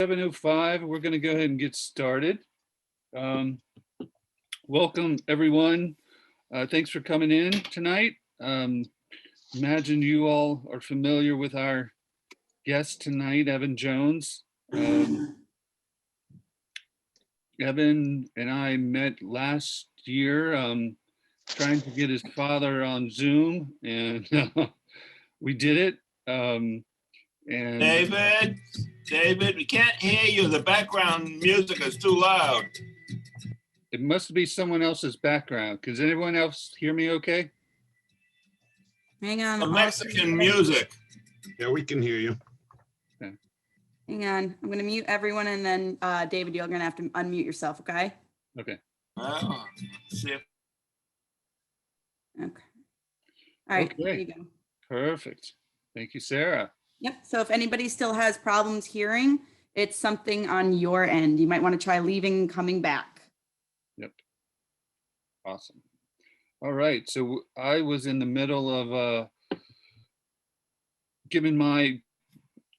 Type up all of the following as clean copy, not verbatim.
7:05. We're going to go ahead and get started. Welcome, everyone. Thanks for coming in tonight. Imagine you all are familiar with our guest tonight, Evan Jones. Evan and I met last year trying to get his father on Zoom, and we did it. And David, we can't hear you. The background music is too loud. It must be someone else's background. Does anyone else hear me okay? Hang on. The Mexican music. Yeah, we can hear you. Okay. Hang on. I'm going to mute everyone, and then David, you're going to have to unmute yourself, okay? Okay. Oh, see if Okay. All right. Okay. There you go. Perfect. Thank you, Sarah. Yep. So if anybody still has problems hearing, it's something on your end. You might want to try leaving and coming back. Yep. Awesome. All right. So I was in the middle of giving my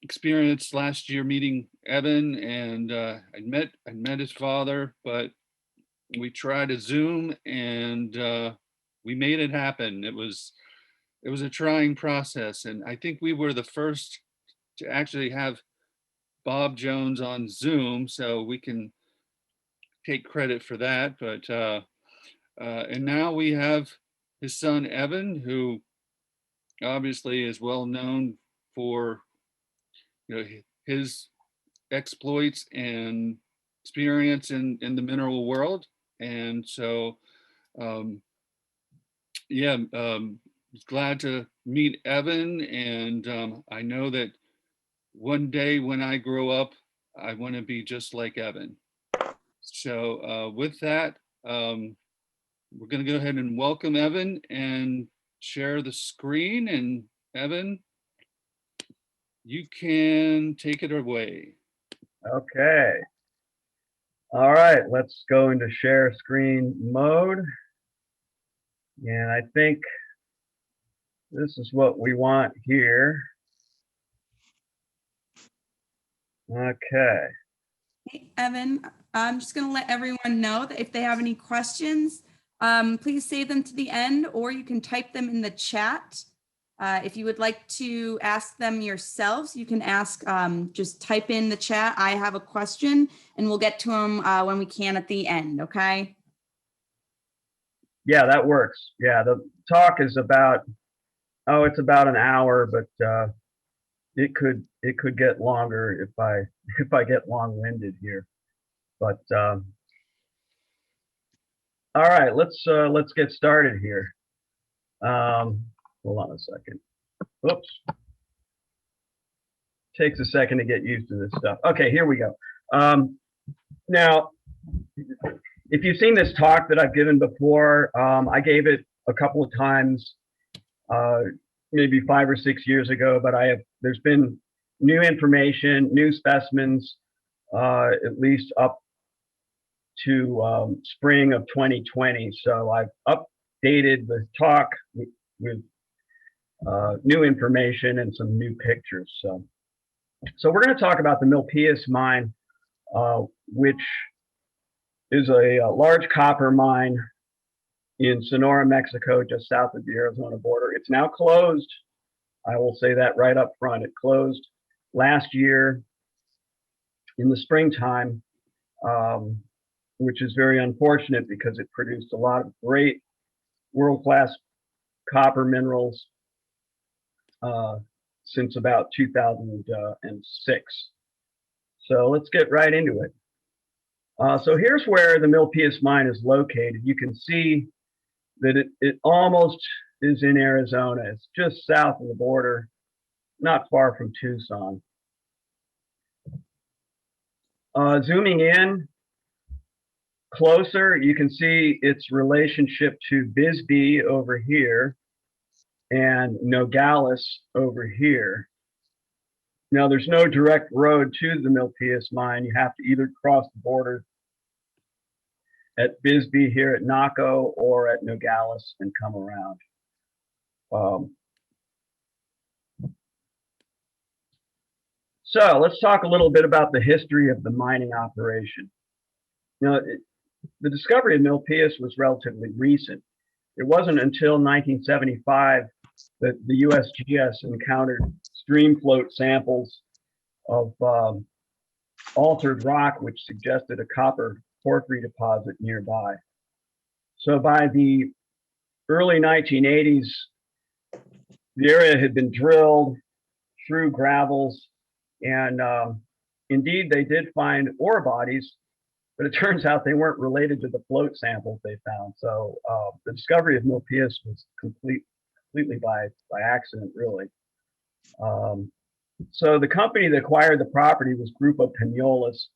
experience last year meeting Evan, and I met his father, but we tried a Zoom, and we made it happen. It was a trying process, and I think we were the first to actually have Bob Jones on Zoom, so we can take credit for that. But and now we have his son Evan, who obviously is well known for his exploits and experience in the mineral world. And so yeah, glad to meet Evan, and I know that one day when I grow up, I want to be just like Evan. So with that, we're going to go ahead and welcome Evan and share the screen. And Evan, you can take it away. Okay. All right, let's go into share screen mode. And I think this is what we want here. Okay. Hey, Evan, I'm just going to let everyone know that if they have any questions, please save them to the end, or you can type them in the chat. If you would like to ask them yourselves, you can ask, just type in the chat, I have a question, and we'll get to them when we can at the end, okay? Yeah, that works. Yeah, the talk is about, it's about an hour, but it could get longer if I get long-winded here. But all right, let's get started here. Hold on a second. Oops. Takes a second to get used to this stuff. Okay, here we go. Now, if you've seen this talk that I've given before, I gave it a couple of times, maybe 5 or 6 years ago, but there's been new information, new specimens, at least up to spring of 2020. So I've updated the talk with new information and some new pictures. So we're going to talk about the MIlpillas mine, which is a large copper mine in Sonora, Mexico, just south of the Arizona border. It's now closed. I will say that right up front. It closed last year in the springtime, which is very unfortunate because it produced a lot of great world-class copper minerals since about 2006. So let's get right into it. So here's where the MIlpillas mine is located. You can see that it almost is in Arizona. It's just south of the border, not far from Tucson. Zooming in closer, you can see its relationship to Bisbee over here and Nogales over here. Now, there's no direct road to the MIlpillas mine. You have to either cross the border at Bisbee here at Naco or at Nogales and come around. So let's talk a little bit about the history of the mining operation. You know, the discovery of MIlpillas was relatively recent. It wasn't until 1975 that the USGS encountered stream float samples of altered rock, which suggested a copper porphyry deposit nearby. So by the early 1980s, the area had been drilled through gravels, and indeed they did find ore bodies, but it turns out they weren't related to the float samples they found. So the discovery of MIlpillas was completely by accident, really. So the company that acquired the property was Grupo Peñoles,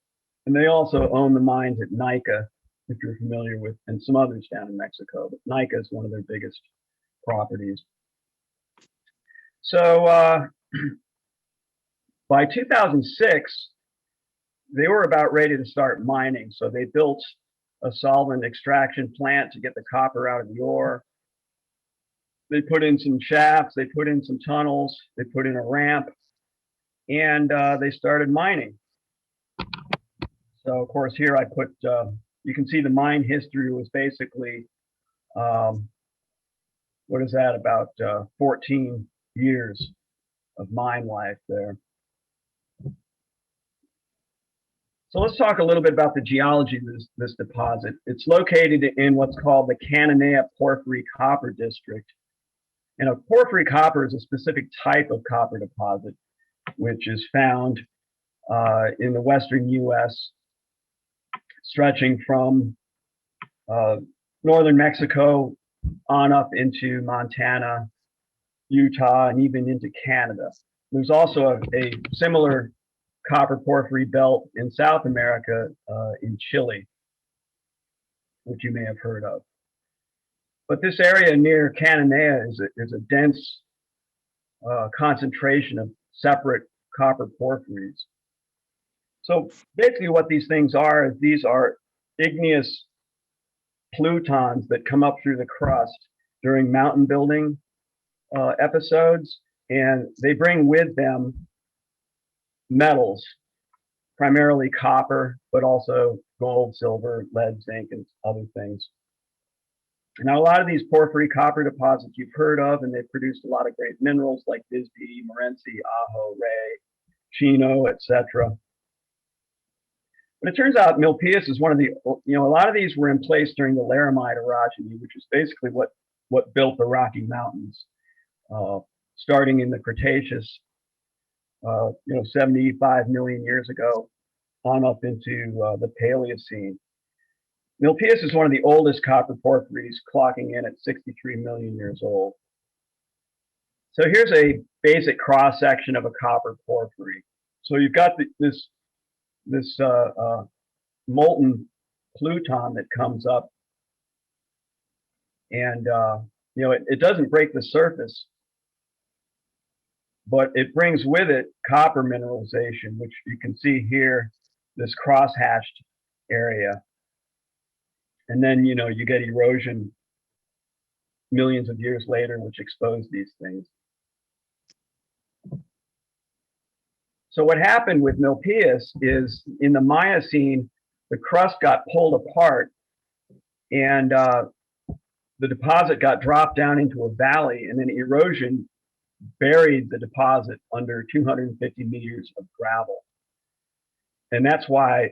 and they also own the mines at Nica, if you're familiar with, and some others down in Mexico. But Nica is one of their biggest properties. So by 2006, they were about ready to start mining. So they built a solvent extraction plant to get the copper out of the ore. They put in some shafts, they put in some tunnels, they put in a ramp, and they started mining. So of course here I put, you can see the mine history was basically, what is that, about 14 years of mine life there. So let's talk a little bit about the geology of this deposit. It's located in what's called the Cananea Porphyry Copper District. And a porphyry copper is a specific type of copper deposit, which is found in the western U.S., stretching from northern Mexico on up into Montana, Utah, and even into Canada. There's also a similar copper porphyry belt in South America, in Chile, which you may have heard of. But this area near Cananea is a dense concentration of separate copper porphyries. So basically what these things are is these are igneous plutons that come up through the crust during mountain building episodes, and they bring with them metals, primarily copper, but also gold, silver, lead, zinc, and other things. Now, a lot of these porphyry copper deposits you've heard of, and they've produced a lot of great minerals like bisbee, morenci, ajo, ray, chino, etc. But it turns out MIlpillas is one of the, a lot of these were in place during the Laramide orogeny, which is basically what built the Rocky Mountains, starting in the Cretaceous, 75 million years ago, on up into the Paleocene. MIlpillas is one of the oldest copper porphyries, clocking in at 63 million years old. So here's a basic cross section of a copper porphyry. So you've got this molten pluton that comes up, and it doesn't break the surface, but it brings with it copper mineralization, which you can see here, this cross-hatched area. And then, you get erosion millions of years later, which exposed these things. So what happened with MIlpillas is in the Miocene, the crust got pulled apart, and the deposit got dropped down into a valley, and then erosion buried the deposit under 250 meters of gravel. And that's why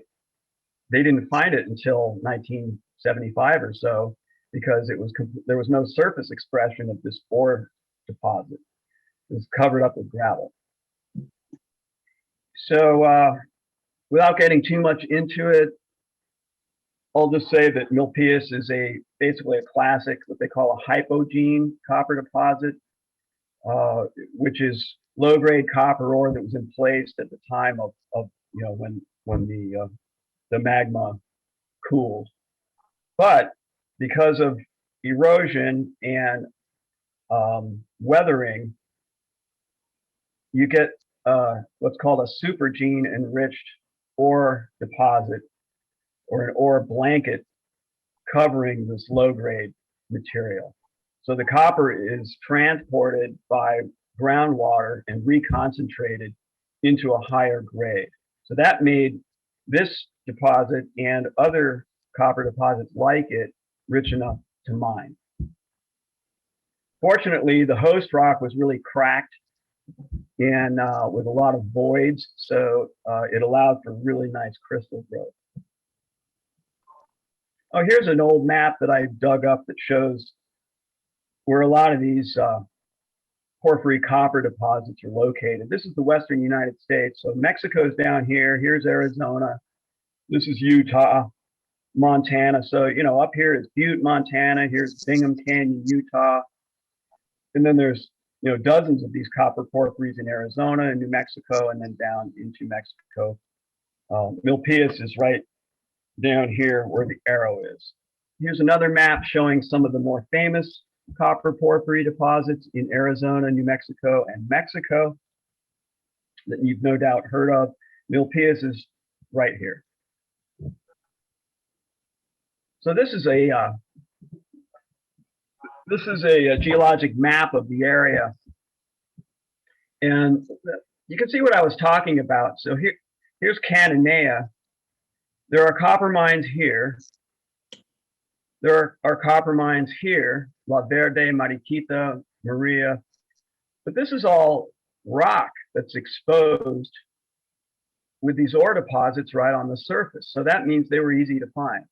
they didn't find it until 1975 or so, because there was no surface expression of this ore deposit. It was covered up with gravel. So without getting too much into it, I'll just say that MIlpillas is basically a classic, what they call a hypogene copper deposit, which is low-grade copper ore that was in place at the time of when the magma cooled. But because of erosion and weathering, you get what's called a supergene enriched ore deposit, or an ore blanket covering this low-grade material. So the copper is transported by groundwater and reconcentrated into a higher grade. So that made this deposit and other copper deposits like it rich enough to mine. Fortunately, the host rock was really cracked and with a lot of voids, so it allowed for really nice crystal growth. Oh, here's an old map that I dug up that shows where a lot of these porphyry copper deposits are located. This is the western United States. So Mexico's down here. Here's Arizona. This is Utah, Montana. So, you know, up here is Butte, Montana. Here's Bingham Canyon, Utah. And then there's, you know, dozens of these copper porphyries in Arizona and New Mexico, and then down into Mexico. MIlpillas is right down here where the arrow is. Here's another map showing some of the more famous copper porphyry deposits in Arizona, New Mexico, and Mexico that you've no doubt heard of. MIlpillas is right here. So this is a geologic map of the area, and you can see what I was talking about. So here's Cananea. There are copper mines here. There are copper mines here, La Verde, Mariquita, Maria, but this is all rock that's exposed with these ore deposits right on the surface. So that means they were easy to find.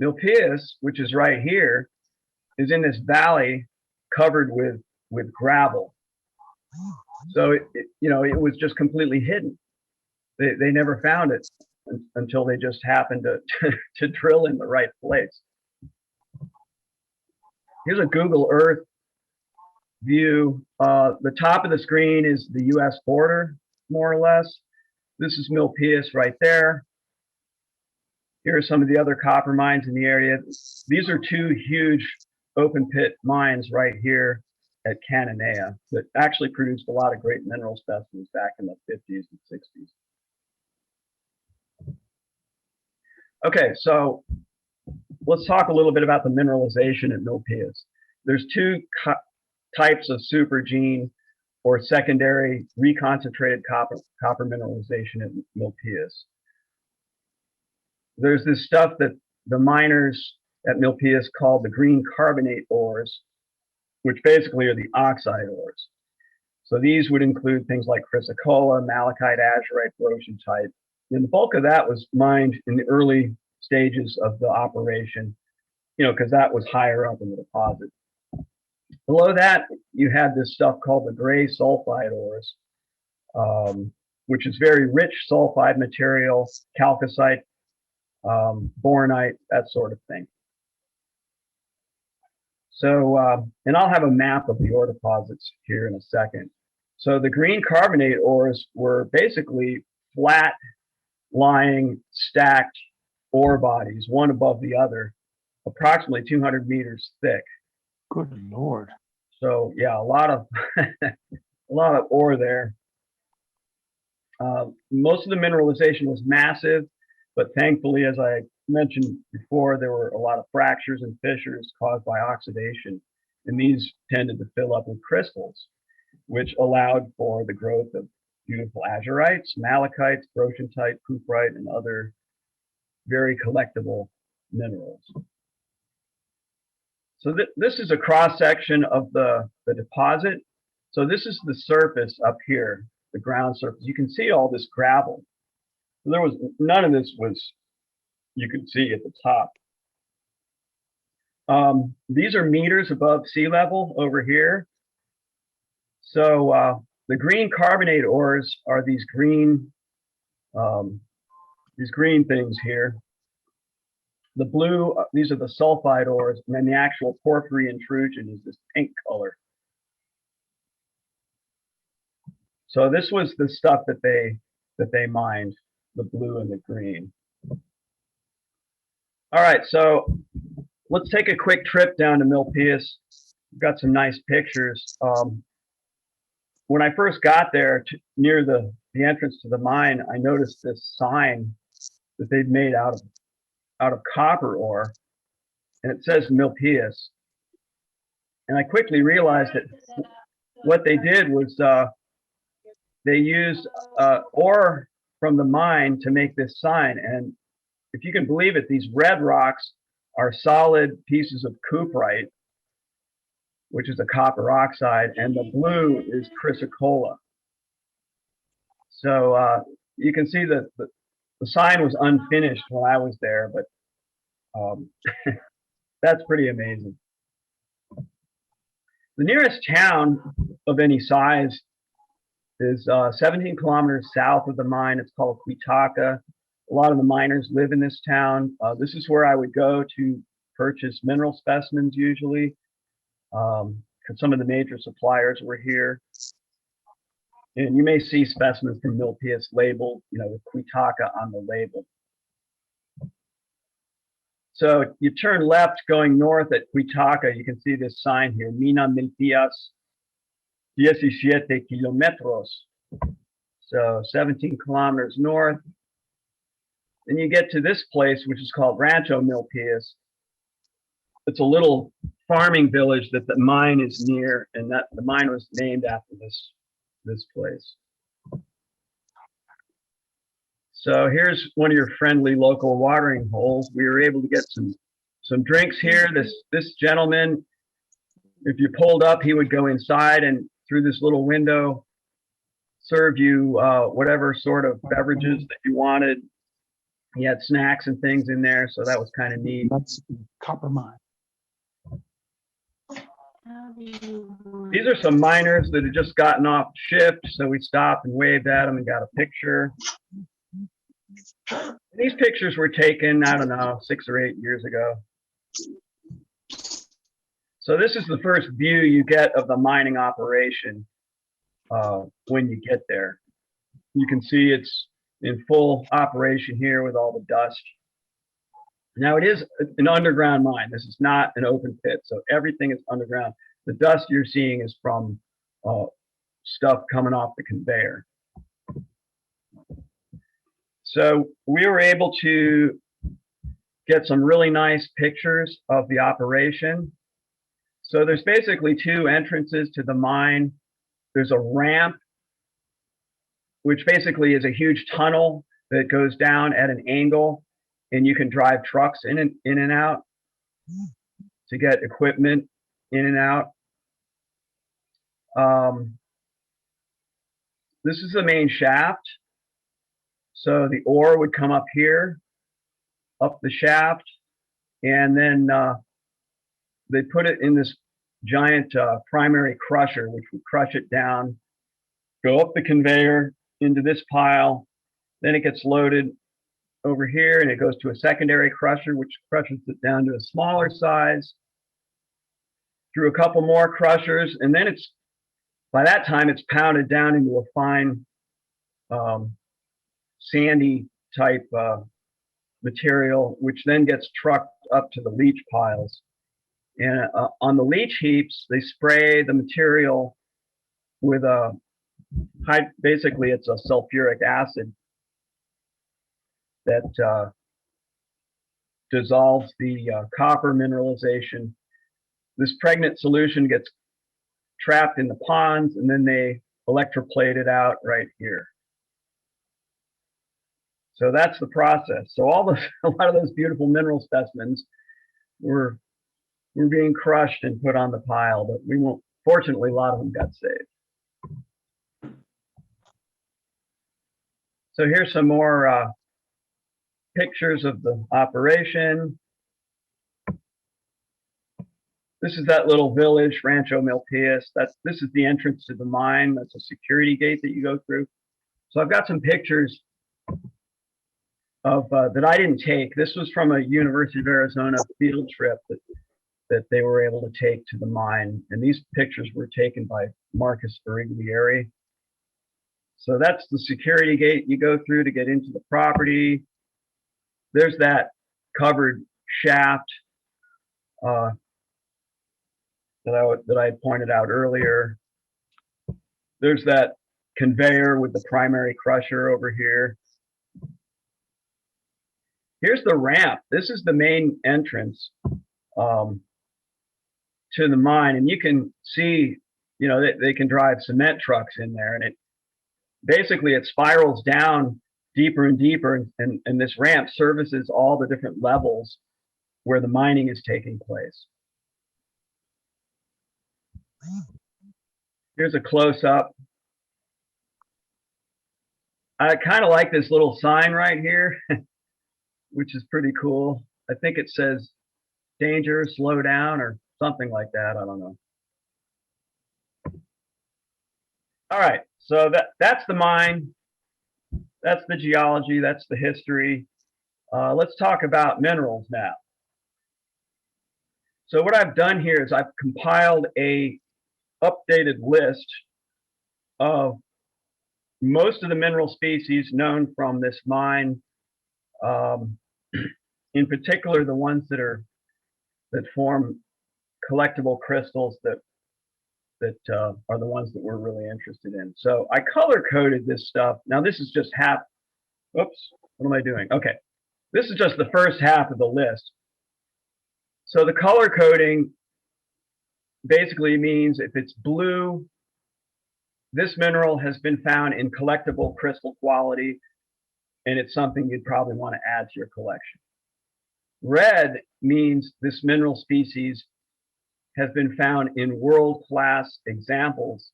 MIlpillas, which is right here, is in this valley covered with gravel. So it was just completely hidden. They never found it until they just happened to drill in the right place. Here's a Google Earth view. The top of the screen is the US border, more or less. This is MIlpillas right there. Here are some of the other copper mines in the area. These are two huge open pit mines right here at Cananea that actually produced a lot of great mineral specimens back in the 50s and 60s. Okay, so let's talk a little bit about the mineralization at MIlpillas. There's two types of supergene or secondary reconcentrated copper mineralization at MIlpillas. There's this stuff that the miners at MIlpillas call the green carbonate ores, which basically are the oxide ores. So these would include things like chrysocolla, malachite, azurite, brochantite. And the bulk of that was mined in the early stages of the operation, because that was higher up in the deposit. Below that, you had this stuff called the gray sulfide ores, which is very rich sulfide material, chalcocite, boronite, that sort of thing. So, and I'll have a map of the ore deposits here in a second. So the green carbonate ores were basically flat lying stacked ore bodies, one above the other, approximately 200 meters thick. Good Lord. So yeah, a lot of a lot of ore there. Most of the mineralization was massive, but thankfully, as I mentioned before, there were a lot of fractures and fissures caused by oxidation, and these tended to fill up with crystals, which allowed for the growth of beautiful azurites, malachites, brochantite, cooperite, and other very collectible minerals. So this is a cross section of the deposit. So this is the surface up here, the ground surface. You can see all this gravel. There was none of this was you could see at the top. These are meters above sea level over here. So the green carbonate ores are these green things here. The blue, these are the sulfide ores, and then the actual porphyry intrusion is this pink color. So this was the stuff that they mined, the blue and the green. All right, so let's take a quick trip down to MIlpillas. We've got some nice pictures. When I first got there near the entrance to the mine, I noticed this sign that they'd made out of copper ore, and it says MIlpillas. And I quickly realized that what they did was they used ore from the mine to make this sign. And if you can believe it, these red rocks are solid pieces of cuprite, which is a copper oxide, and the blue is chrysocolla. So you can see that the sign was unfinished when I was there, but that's pretty amazing. The nearest town of any size is 17 kilometers south of the mine. It's called Quitaca. A lot of the miners live in this town. This is where I would go to purchase mineral specimens usually, because some of the major suppliers were here. And you may see specimens from MIlpillas labeled, with Quitaca on the label. So you turn left going north at Quitaca, you can see this sign here, Mina MIlpillas, 17 kilómetros. So 17 kilometers north. Then you get to this place, which is called Rancho MIlpillas. It's a little farming village that the mine is near, and that the mine was named after this place. So here's one of your friendly local watering holes. We were able to get some drinks here. This gentleman, if you pulled up, he would go inside and through this little window serve you whatever sort of beverages that you wanted. He had snacks and things in there, so that was kind of neat. That's copper mine. These are some miners that had just gotten off shift, so we stopped and waved at them and got a picture. These pictures were taken, I don't know, 6 or 8 years ago. So this is the first view you get of the mining operation when you get there. You can see it's in full operation here with all the dust. Now it is an underground mine. This is not an open pit, so everything is underground. The dust you're seeing is from stuff coming off the conveyor. So we were able to get some really nice pictures of the operation. So there's basically 2 entrances to the mine. There's a ramp, which basically is a huge tunnel that goes down at an angle, and you can drive trucks in and out to get equipment in and out. This is the main shaft. So the ore would come up here, up the shaft, and then they put it in this giant primary crusher, which would crush it down, go up the conveyor into this pile. Then it gets loaded over here and it goes to a secondary crusher, which crushes it down to a smaller size, through a couple more crushers. And then by that time, it's pounded down into a fine sandy type material, which then gets trucked up to the leach piles. And on the leach heaps, they spray the material with basically it's a sulfuric acid that dissolves the copper mineralization. This pregnant solution gets trapped in the ponds, and then they electroplate it out right here. So that's the process. So a lot of those beautiful mineral specimens were being crushed and put on the pile, but we won't. Fortunately, a lot of them got saved. So here's some more pictures of the operation. This is that little village, Rancho MIlpillas. This is the entrance to the mine. That's a security gate that you go through. So I've got some pictures of that I didn't take. This was from a University of Arizona field trip that they were able to take to the mine. And these pictures were taken by Marcus Beriglieri. So that's the security gate you go through to get into the property. There's that covered shaft that I pointed out earlier. There's that conveyor with the primary crusher over here. Here's the ramp. This is the main entrance to the mine, and you can see, they can drive cement trucks in there, and basically it spirals down deeper and deeper, and this ramp services all the different levels where the mining is taking place. Here's a close-up. I kind of like this little sign right here, which is pretty cool. I think it says danger, slow down, or something like that. I don't know. All right, so that's the mine. That's the geology. That's the history. Let's talk about minerals now. So what I've done here is I've compiled a updated list of most of the mineral species known from this mine. In particular, the ones that form collectible crystals that are the ones that we're really interested in. So I color coded this stuff. Now this is just half. Oops, what am I doing? Okay, this is just the first half of the list. So the color coding basically means if it's blue, this mineral has been found in collectible crystal quality, and it's something you'd probably want to add to your collection. Red means this mineral species has been found in world-class examples.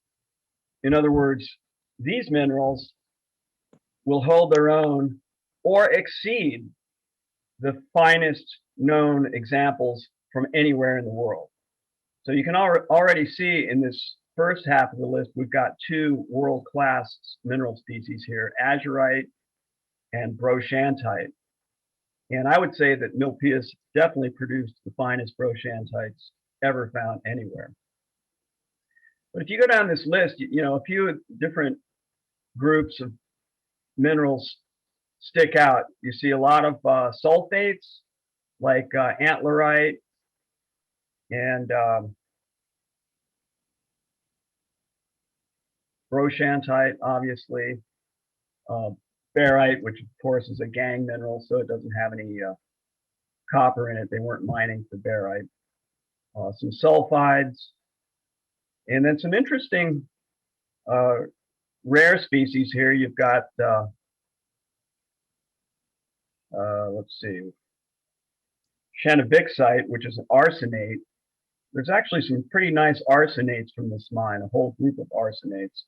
In other words, these minerals will hold their own or exceed the finest known examples from anywhere in the world. So you can already see in this first half of the list, we've got two world-class mineral species here, azurite and brochantite. And I would say that MIlpillas definitely produced the finest brochantites ever found anywhere. But if you go down this list, you know, a few different groups of minerals stick out. You see a lot of sulfates, like antlerite and brochantite, obviously. Barite, which of course is a gangue mineral, so it doesn't have any copper in it. They weren't mining for barite. Some sulfides, and then some interesting rare species here. You've got, let's see, chenobixite, which is an arsenate. There's actually some pretty nice arsenates from this mine, a whole group of arsenates.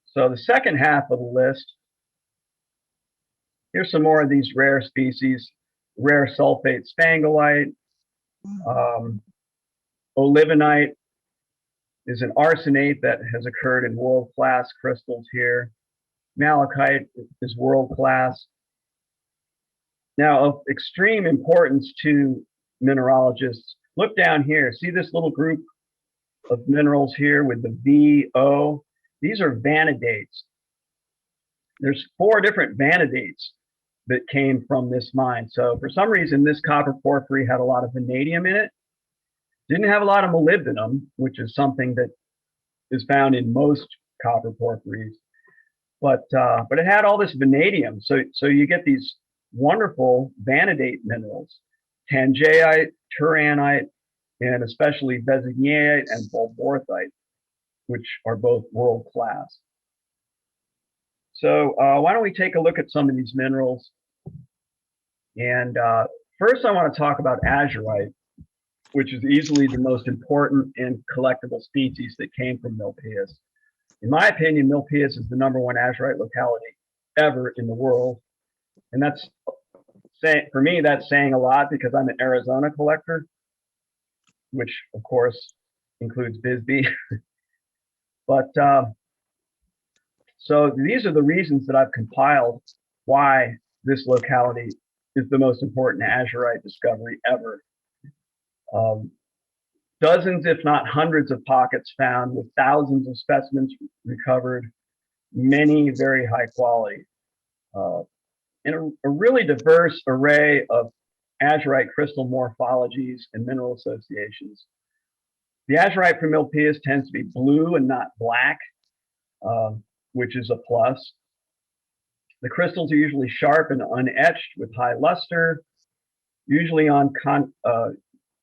So the second half of the list, here's some more of these rare species, rare sulfate spangolite. Olivenite is an arsenate that has occurred in world-class crystals here. Malachite is world-class. Now, of extreme importance to mineralogists, look down here. See this little group of minerals here with the VO? These are vanidates. There's 4 different vanidates that came from this mine. So for some reason, this copper porphyry had a lot of vanadium in it. Didn't have a lot of molybdenum, which is something that is found in most copper porphyries. But it had all this vanadium. So you get these wonderful vanadate minerals, tangeite, turanite, and especially besigneite and bulborthite, which are both world-class. So why don't we take a look at some of these minerals? And first I want to talk about azurite, which is easily the most important and collectible species that came from MIlpillas. In my opinion, MIlpillas is the #1 azurite locality ever in the world. And that's saying, for me, that's saying a lot because I'm an Arizona collector, which of course includes Bisbee. But so these are the reasons that I've compiled why this locality is the most important azurite discovery ever. Dozens, if not hundreds of pockets found with thousands of specimens recovered, many very high quality. And a really diverse array of azurite crystal morphologies and mineral associations. The azurite from MIlpillas tends to be blue and not black, which is a plus. The crystals are usually sharp and unetched with high luster, usually on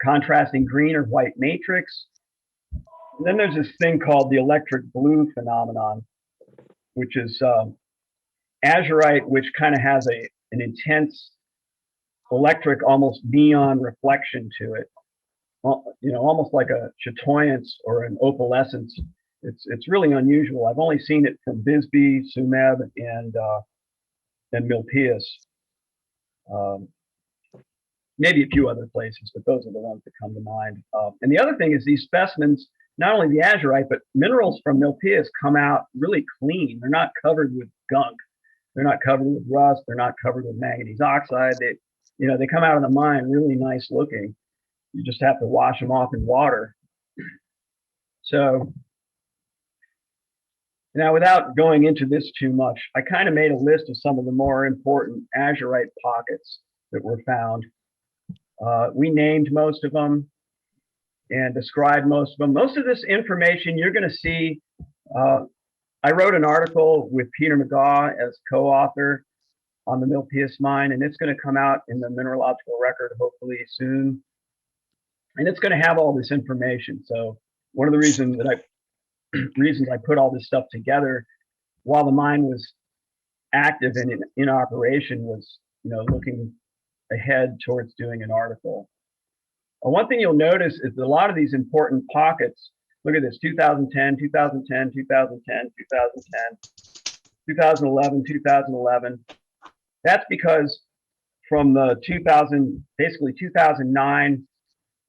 contrasting green or white matrix. And then there's this thing called the electric blue phenomenon, which is azurite, which kind of has an intense electric, almost neon reflection to it. You know, almost like a chatoyance or an opalescence. It's really unusual. I've only seen it from Bisbee, Sumeb, and MIlpillas. Maybe a few other places, but those are the ones that come to mind. And the other thing is these specimens, not only the azurite, but minerals from MIlpillas come out really clean. They're not covered with gunk. They're not covered with rust. They're not covered with manganese oxide. They come out of the mine really nice looking. You just have to wash them off in water. So now, without going into this too much, I kind of made a list of some of the more important azurite pockets that were found. We named most of them and described most of them. Most of this information you're going to see. I wrote an article with Peter McGaw as co-author on the MIlpillas mine, and it's going to come out in the mineralogical record hopefully soon. And it's going to have all this information. So one of the reasons I put all this stuff together while the mine was active and in operation was, looking ahead towards doing an article. One thing you'll notice is that a lot of these important pockets, look at this, 2010, 2010, 2010, 2010, 2011, 2011. That's because from the 2009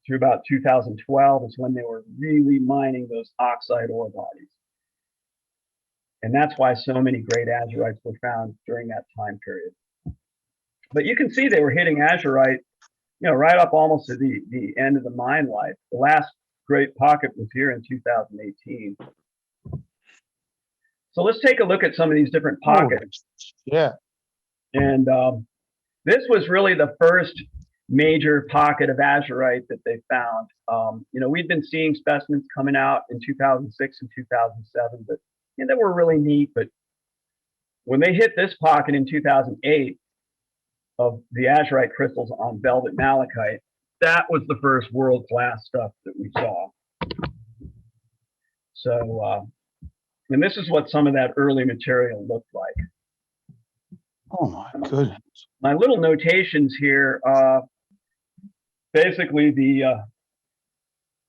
to about 2012 is when they were really mining those oxide ore bodies. And that's why so many great azurites were found during that time period. But you can see they were hitting azurite, right up almost to the end of the mine life. The last great pocket was here in 2018. So let's take a look at some of these different pockets. Yeah. And this was really the first major pocket of azurite that they found. We'd been seeing specimens coming out in 2006 and 2007, but they were really neat. But when they hit this pocket in 2008 of the azurite crystals on velvet malachite, that was the first world-class stuff that we saw. So, and this is what some of that early material looked like. Oh my goodness. My little notations here, basically the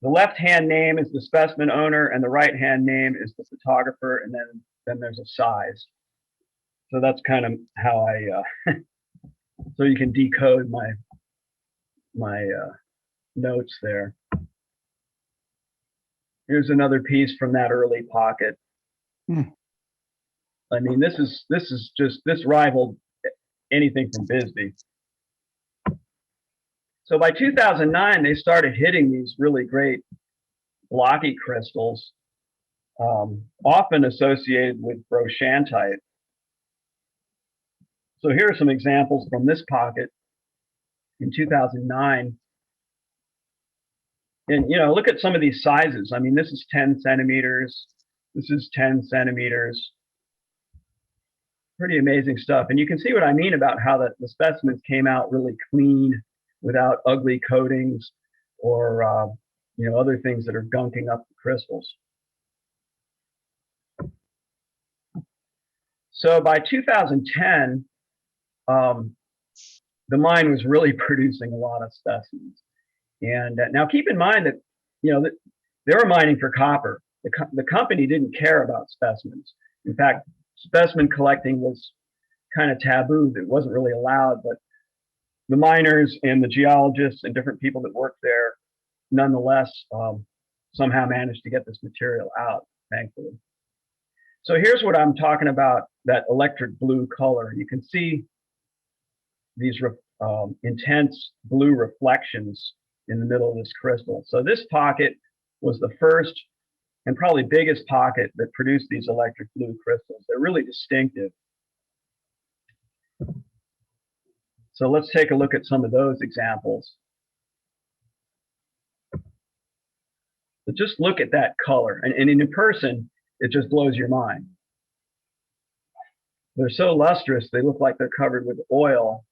left-hand name is the specimen owner and the right-hand name is the photographer, and then there's a size. So that's kind of how so you can decode my notes there. Here's another piece from that early pocket. I mean, this rivaled anything from Bisbee. So by 2009, they started hitting these really great blocky crystals, often associated with brochantite. So here are some examples from this pocket in 2009. And, look at some of these sizes. I mean, this is 10 centimeters. This is 10 centimeters. Pretty amazing stuff. And you can see what I mean about how the specimens came out really clean without ugly coatings or, other things that are gunking up the crystals. So by 2010, the mine was really producing a lot of specimens. And now keep in mind that, they were mining for copper. The company didn't care about specimens. In fact, specimen collecting was kind of taboo. It wasn't really allowed, but the miners and the geologists and different people that worked there, nonetheless, somehow managed to get this material out, thankfully. So here's what I'm talking about, that electric blue color. You can see these intense blue reflections in the middle of this crystal. So this pocket was the first and probably biggest pocket that produced these electric blue crystals. They're really distinctive. So let's take a look at some of those examples. But just look at that color. And in person, it just blows your mind. They're so lustrous, they look like they're covered with oil,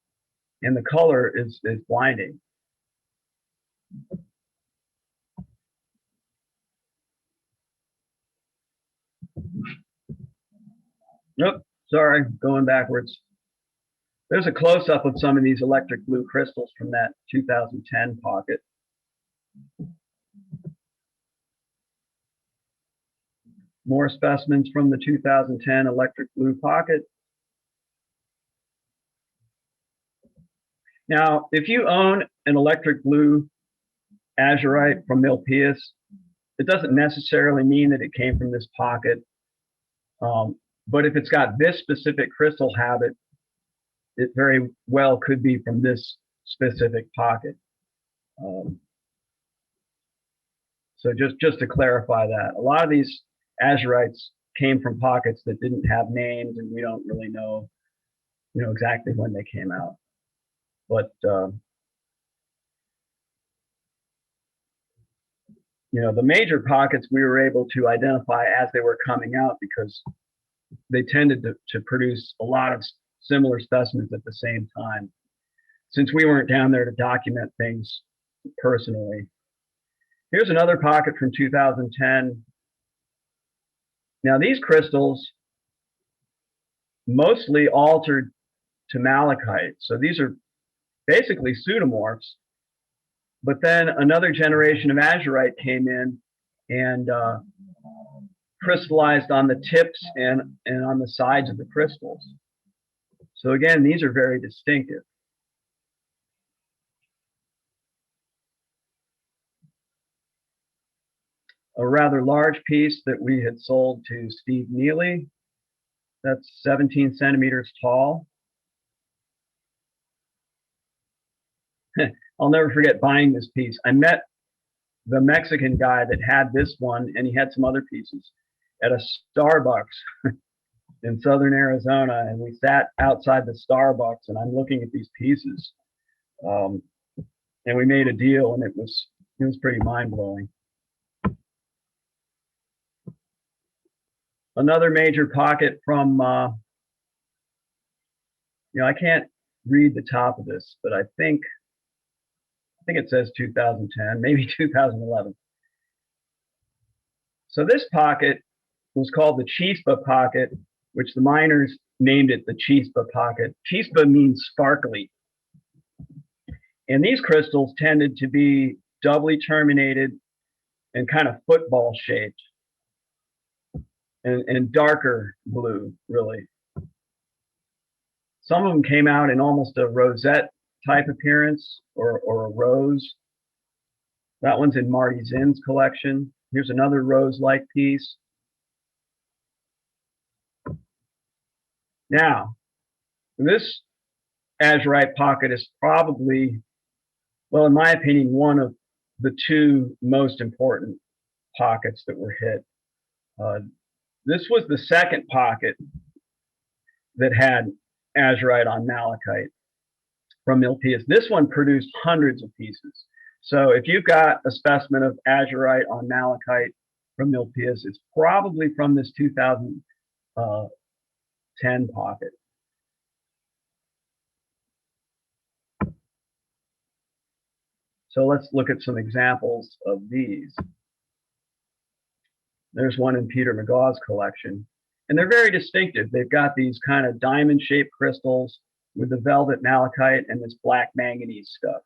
and the color is blinding. Nope, sorry, going backwards. There's a close-up of some of these electric blue crystals from that 2010 pocket. More specimens from the 2010 electric blue pocket. Now, if you own an electric blue azurite from MIlpillas, it doesn't necessarily mean that it came from this pocket. But if it's got this specific crystal habit, it very well could be from this specific pocket. So just to clarify that, a lot of these azurites came from pockets that didn't have names, and we don't really know, exactly when they came out. But the major pockets we were able to identify as they were coming out because they tended to produce a lot of similar specimens at the same time. Since we weren't down there to document things personally. Here's another pocket from 2010. Now these crystals mostly altered to malachite. So these are basically pseudomorphs. But then another generation of azurite came in and crystallized on the tips and on the sides of the crystals. So again, these are very distinctive. A rather large piece that we had sold to Steve Neely. That's 17 centimeters tall. I'll never forget buying this piece. I met the Mexican guy that had this one, and he had some other pieces at a Starbucks in southern Arizona, and we sat outside the Starbucks, and I'm looking at these pieces, and we made a deal, and it was pretty mind-blowing. Another major pocket from, I can't read the top of this, but I think it says 2010, maybe 2011. So this pocket was called the Chispa pocket, which the miners named it the Chispa pocket. Chispa means sparkly. And these crystals tended to be doubly terminated and kind of football shaped and darker blue, really. Some of them came out in almost a rosette type appearance or a rose. That one's in Marty Zinn's collection. Here's another rose-like piece. Now, this azurite pocket is probably, well, in my opinion, one of the two most important pockets that were hit. This was the second pocket that had azurite on malachite from MIlpillas. This one produced hundreds of pieces. So if you've got a specimen of azurite on malachite from MIlpillas, it's probably from this 2010 pocket. So let's look at some examples of these. There's one in Peter McGaw's collection, and they're very distinctive. They've got these kind of diamond-shaped crystals with the velvet malachite and this black manganese stuff.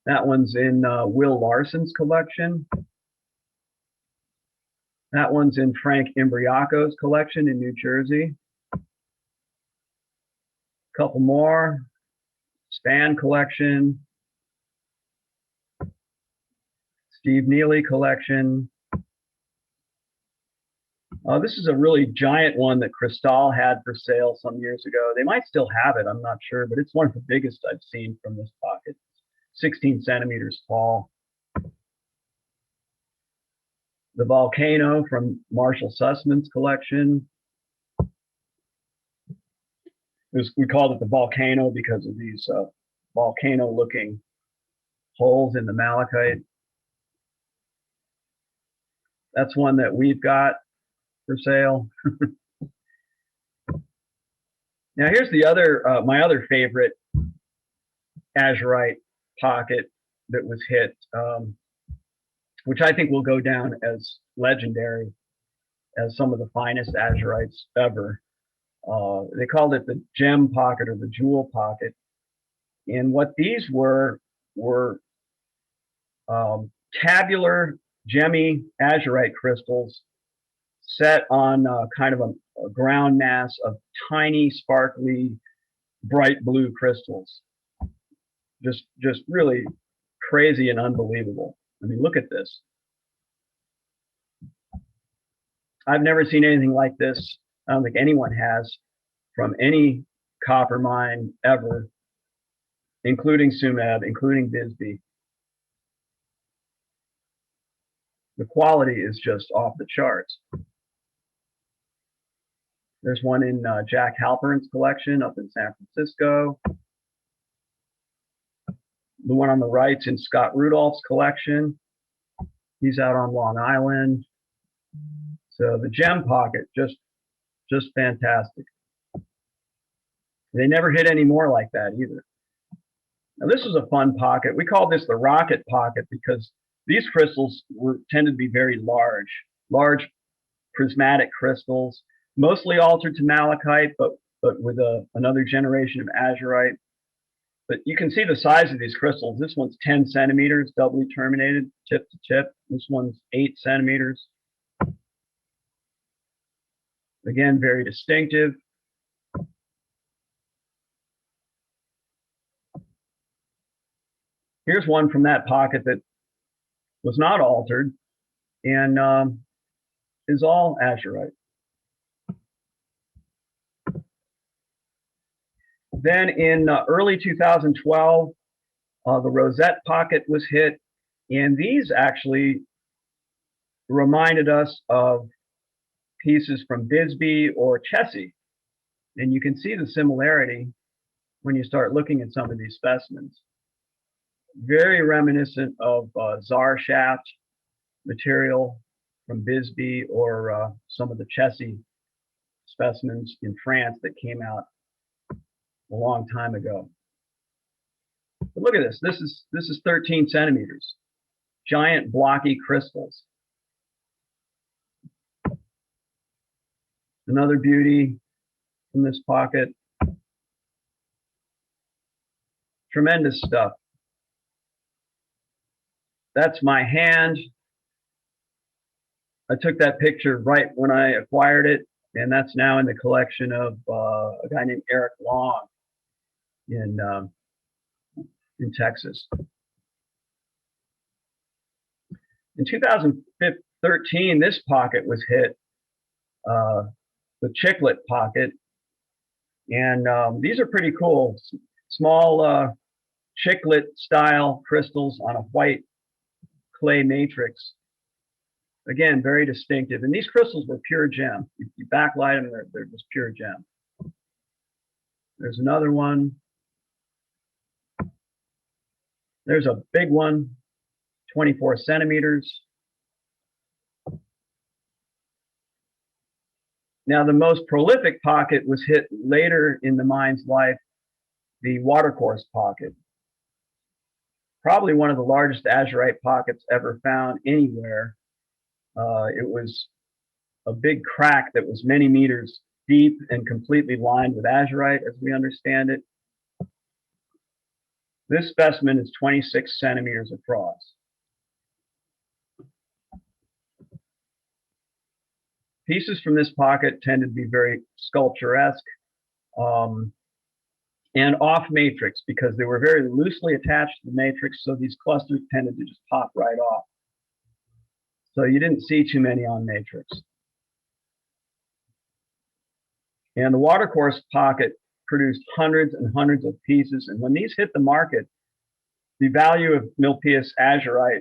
That one's in Will Larson's collection. That one's in Frank Imbriaco's collection in New Jersey. A couple more. Span collection. Steve Neely collection. This is a really giant one that Cristal had for sale some years ago. They might still have it, I'm not sure, but it's one of the biggest I've seen from this pocket. 16 centimeters tall. The Volcano from Marshall Sussman's collection. We called it the Volcano because of these volcano-looking holes in the malachite. That's one that we've got for sale. Now here's the other, my other favorite azurite pocket that was hit. which I think will go down as legendary as some of the finest azurites ever. They called it the gem pocket or the jewel pocket. And what these were tabular gemmy azurite crystals set on kind of a ground mass of tiny, sparkly, bright blue crystals. Just really crazy and unbelievable. I mean, look at this. I've never seen anything like this. I don't think anyone has from any copper mine ever, including Sumab, including Bisbee. The quality is just off the charts. There's one in Jack Halpern's collection up in San Francisco. The one on the right's in Scott Rudolph's collection. He's out on Long Island. So the gem pocket, just fantastic. They never hit any more like that either. Now this is a fun pocket. We call this the rocket pocket because these crystals tended to be very large prismatic crystals, mostly altered to malachite, but with another generation of azurite. But you can see the size of these crystals. This one's 10 centimeters, doubly terminated, tip to tip. This one's 8 centimeters. Again, very distinctive. Here's one from that pocket that was not altered and is all azurite. Then in early 2012, the rosette pocket was hit, and these actually reminded us of pieces from Bisbee or Chessie. And you can see the similarity when you start looking at some of these specimens. Very reminiscent of Czar shaft material from Bisbee or some of the Chessie specimens in France that came out a long time ago. But look at this. This is 13 centimeters. Giant blocky crystals. Another beauty from this pocket. Tremendous stuff. That's my hand. I took that picture right when I acquired it, and that's now in the collection of a guy named Eric Long in Texas. In 2013, this pocket was hit, the chiclet pocket, and these are pretty cool. Small chiclet style crystals on a white clay matrix. Again, very distinctive. And these crystals were pure gem. If you backlight them, they're just pure gem. There's another one. There's a big one, 24 centimeters. Now, the most prolific pocket was hit later in the mine's life, the watercourse pocket. Probably one of the largest azurite pockets ever found anywhere. It was a big crack that was many meters deep and completely lined with azurite, as we understand it. This specimen is 26 centimeters across. Pieces from this pocket tended to be very sculpturesque and off matrix because they were very loosely attached to the matrix, so these clusters tended to just pop right off. So you didn't see too many on matrix. And the watercourse pocket produced hundreds and hundreds of pieces, and when these hit the market, the value of MIlpillas azurite,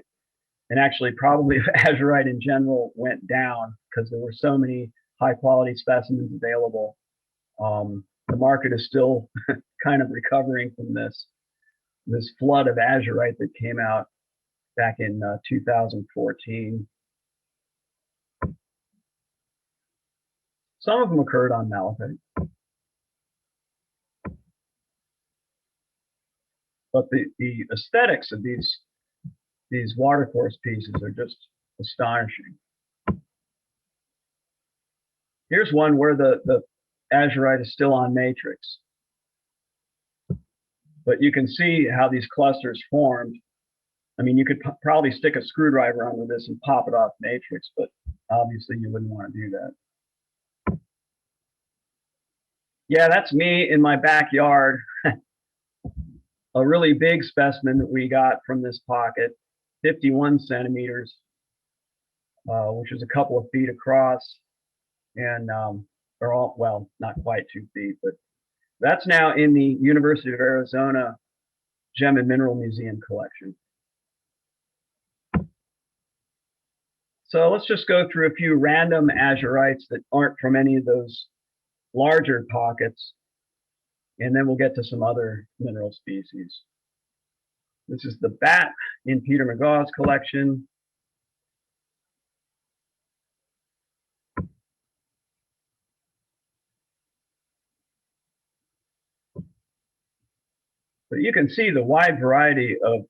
and actually probably azurite in general, went down because there were so many high quality specimens available. The market is still kind of recovering from this flood of azurite that came out back in 2014. Some of them occurred on malachite. But the aesthetics of these these watercourse pieces are just astonishing. Here's one where the azurite is still on matrix. But you can see how these clusters formed. I mean, you could probably stick a screwdriver under this and pop it off matrix, but obviously you wouldn't want to do that. Yeah, that's me in my backyard. A really big specimen that we got from this pocket, 51 centimeters, which is a couple of feet across, and or all, well, not quite 2 feet, but that's now in the University of Arizona Gem and Mineral Museum collection. So let's just go through a few random azurites that aren't from any of those larger pockets, and then we'll get to some other mineral species. This is the bat in Peter McGaw's collection. But you can see the wide variety of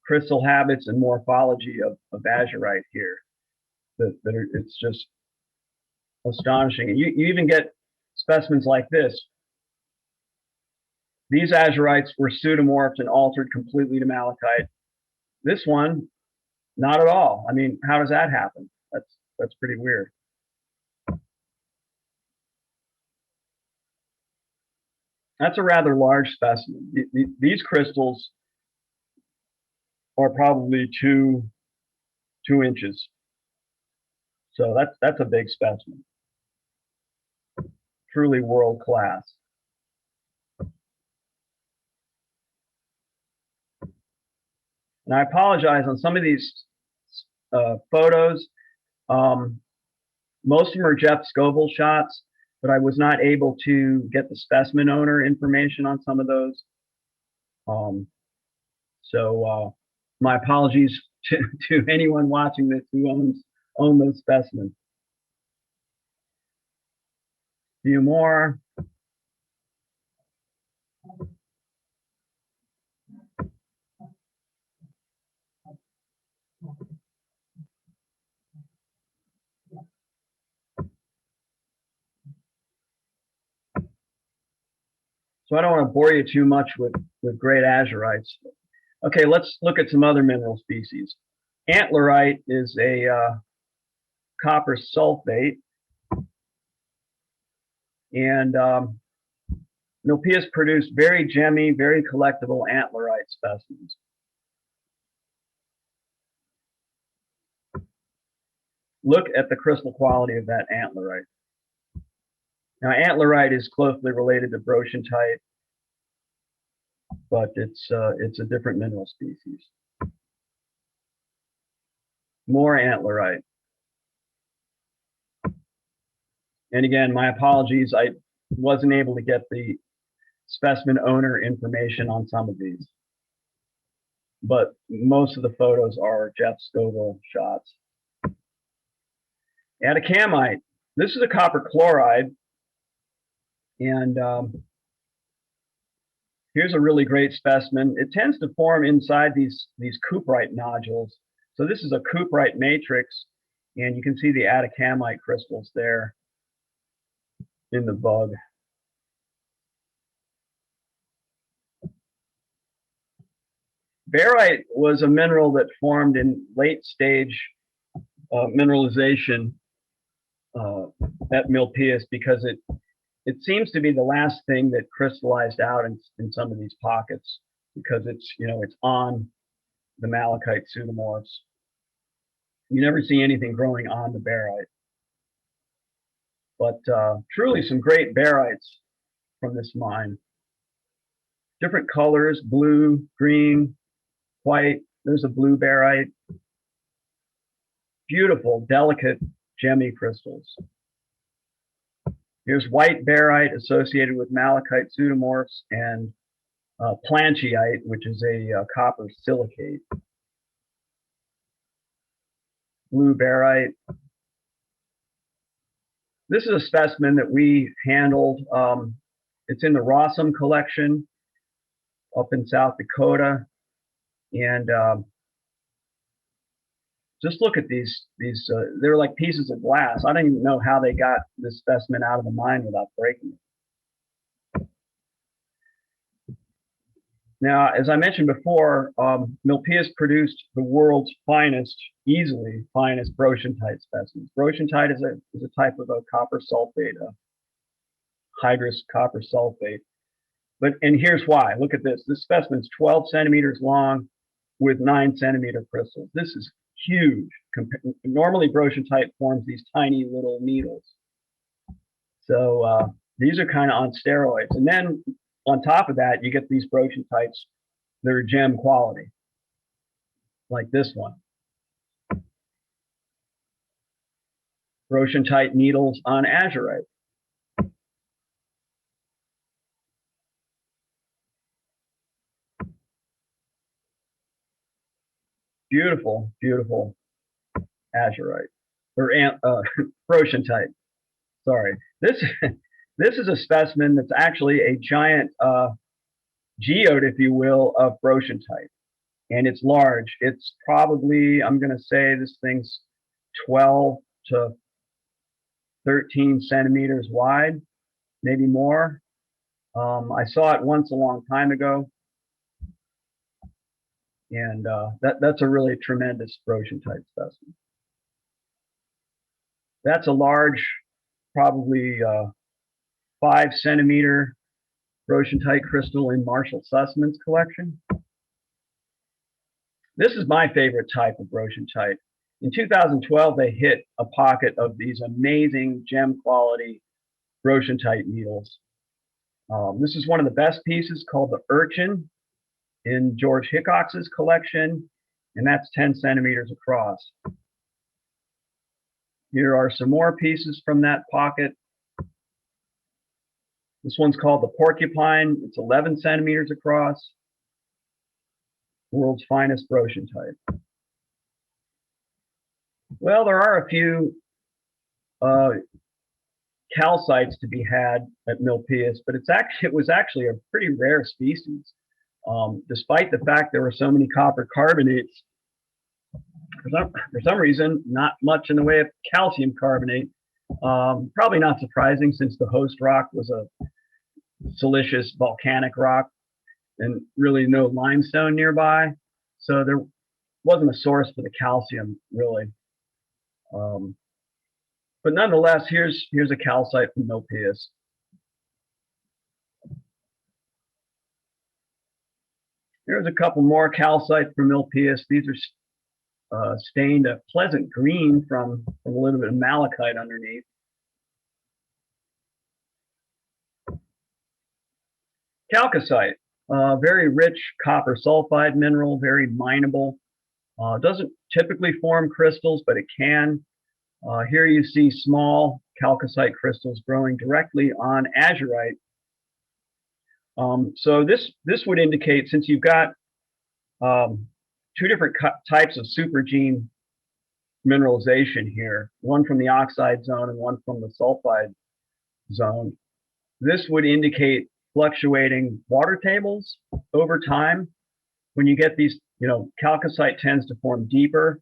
crystal habits and morphology of azurite here. It's just astonishing. And you even get specimens like this. These azurites were pseudomorphed and altered completely to malachite. This one, not at all. I mean, how does that happen? That's pretty weird. That's a rather large specimen. These crystals are probably two inches. So that's a big specimen. Truly world class. And I apologize on some of these photos. Most of them are Jeff Scoville shots, but I was not able to get the specimen owner information on some of those. So my apologies to anyone watching this who owns those specimens. A few more. So I don't want to bore you too much with great azurites. Okay, let's look at some other mineral species. Antlerite is a copper sulfate. And MIlpillas produced very gemmy, very collectible antlerite specimens. Look at the crystal quality of that antlerite. Now, antlerite is closely related to brochantite, but it's a different mineral species. More antlerite. And again, my apologies, I wasn't able to get the specimen owner information on some of these, but most of the photos are Jeff Scoville shots. Atacamite. This is a copper chloride, and here's a really great specimen. It tends to form inside these cuprite nodules. So this is a cuprite matrix, and you can see the atacamite crystals there in the bug. Barite was a mineral that formed in late stage mineralization at MIlpillas because it seems to be the last thing that crystallized out in some of these pockets because it's on the malachite pseudomorphs. You never see anything growing on the barite. But truly some great barites from this mine. Different colors, blue, green, white. There's a blue barite. Beautiful, delicate, gemmy crystals. Here's white barite associated with malachite pseudomorphs and plancheite, which is a copper silicate. Blue barite. This is a specimen that we handled. It's in the Rossum collection up in South Dakota. And just look at these, they're like pieces of glass. I don't even know how they got this specimen out of the mine without breaking it. Now, as I mentioned before, MIlpillas produced the world's finest, easily finest brochantite specimens. Brochantite is a type of a copper sulfate, hydrous copper sulfate. And here's why. Look at this. This specimen's 12 centimeters long with 9-centimeter crystals. This is huge. Normally, brochantite forms these tiny little needles. So these are kind of on steroids. And then on top of that, you get these brochantites that are gem quality, like this one. Brochantite needles on azurite. Beautiful, beautiful azurite, or brochantite. Sorry, this is a specimen that's actually a giant geode, if you will, of brochantite, and it's large. It's probably, I'm going to say this thing's 12 to 13 centimeters wide, maybe more. I saw it once a long time ago, and that's a really tremendous brochantite specimen. That's a large, probably 5-centimeter brochantite crystal in Marshall Sussman's collection. This is my favorite type of brochantite. In 2012, they hit a pocket of these amazing gem quality brochantite needles. This is one of the best pieces called the Urchin in George Hickox's collection, and that's 10 centimeters across. Here are some more pieces from that pocket. This one's called the Porcupine. It's 11 centimeters across. World's finest brochantite. Well, there are a few calcites to be had at MIlpillas, but it was actually a pretty rare species. Despite the fact there were so many copper carbonates, for some reason, not much in the way of calcium carbonate. Probably not surprising, since the host rock was a silicious volcanic rock and really no limestone nearby. So there wasn't a source for the calcium, really. But nonetheless, here's a calcite from MIlpillas. Here's a couple more calcite from MIlpillas. These are stained a pleasant green from a little bit of malachite underneath. Chalcocite, very rich copper sulfide mineral, very mineable. Doesn't typically form crystals, but it can. Here you see small chalcocite crystals growing directly on azurite. So this would indicate, since you've got two different types of supergene mineralization here, one from the oxide zone and one from the sulfide zone, this would indicate fluctuating water tables over time. When you get these, chalcocite tends to form deeper.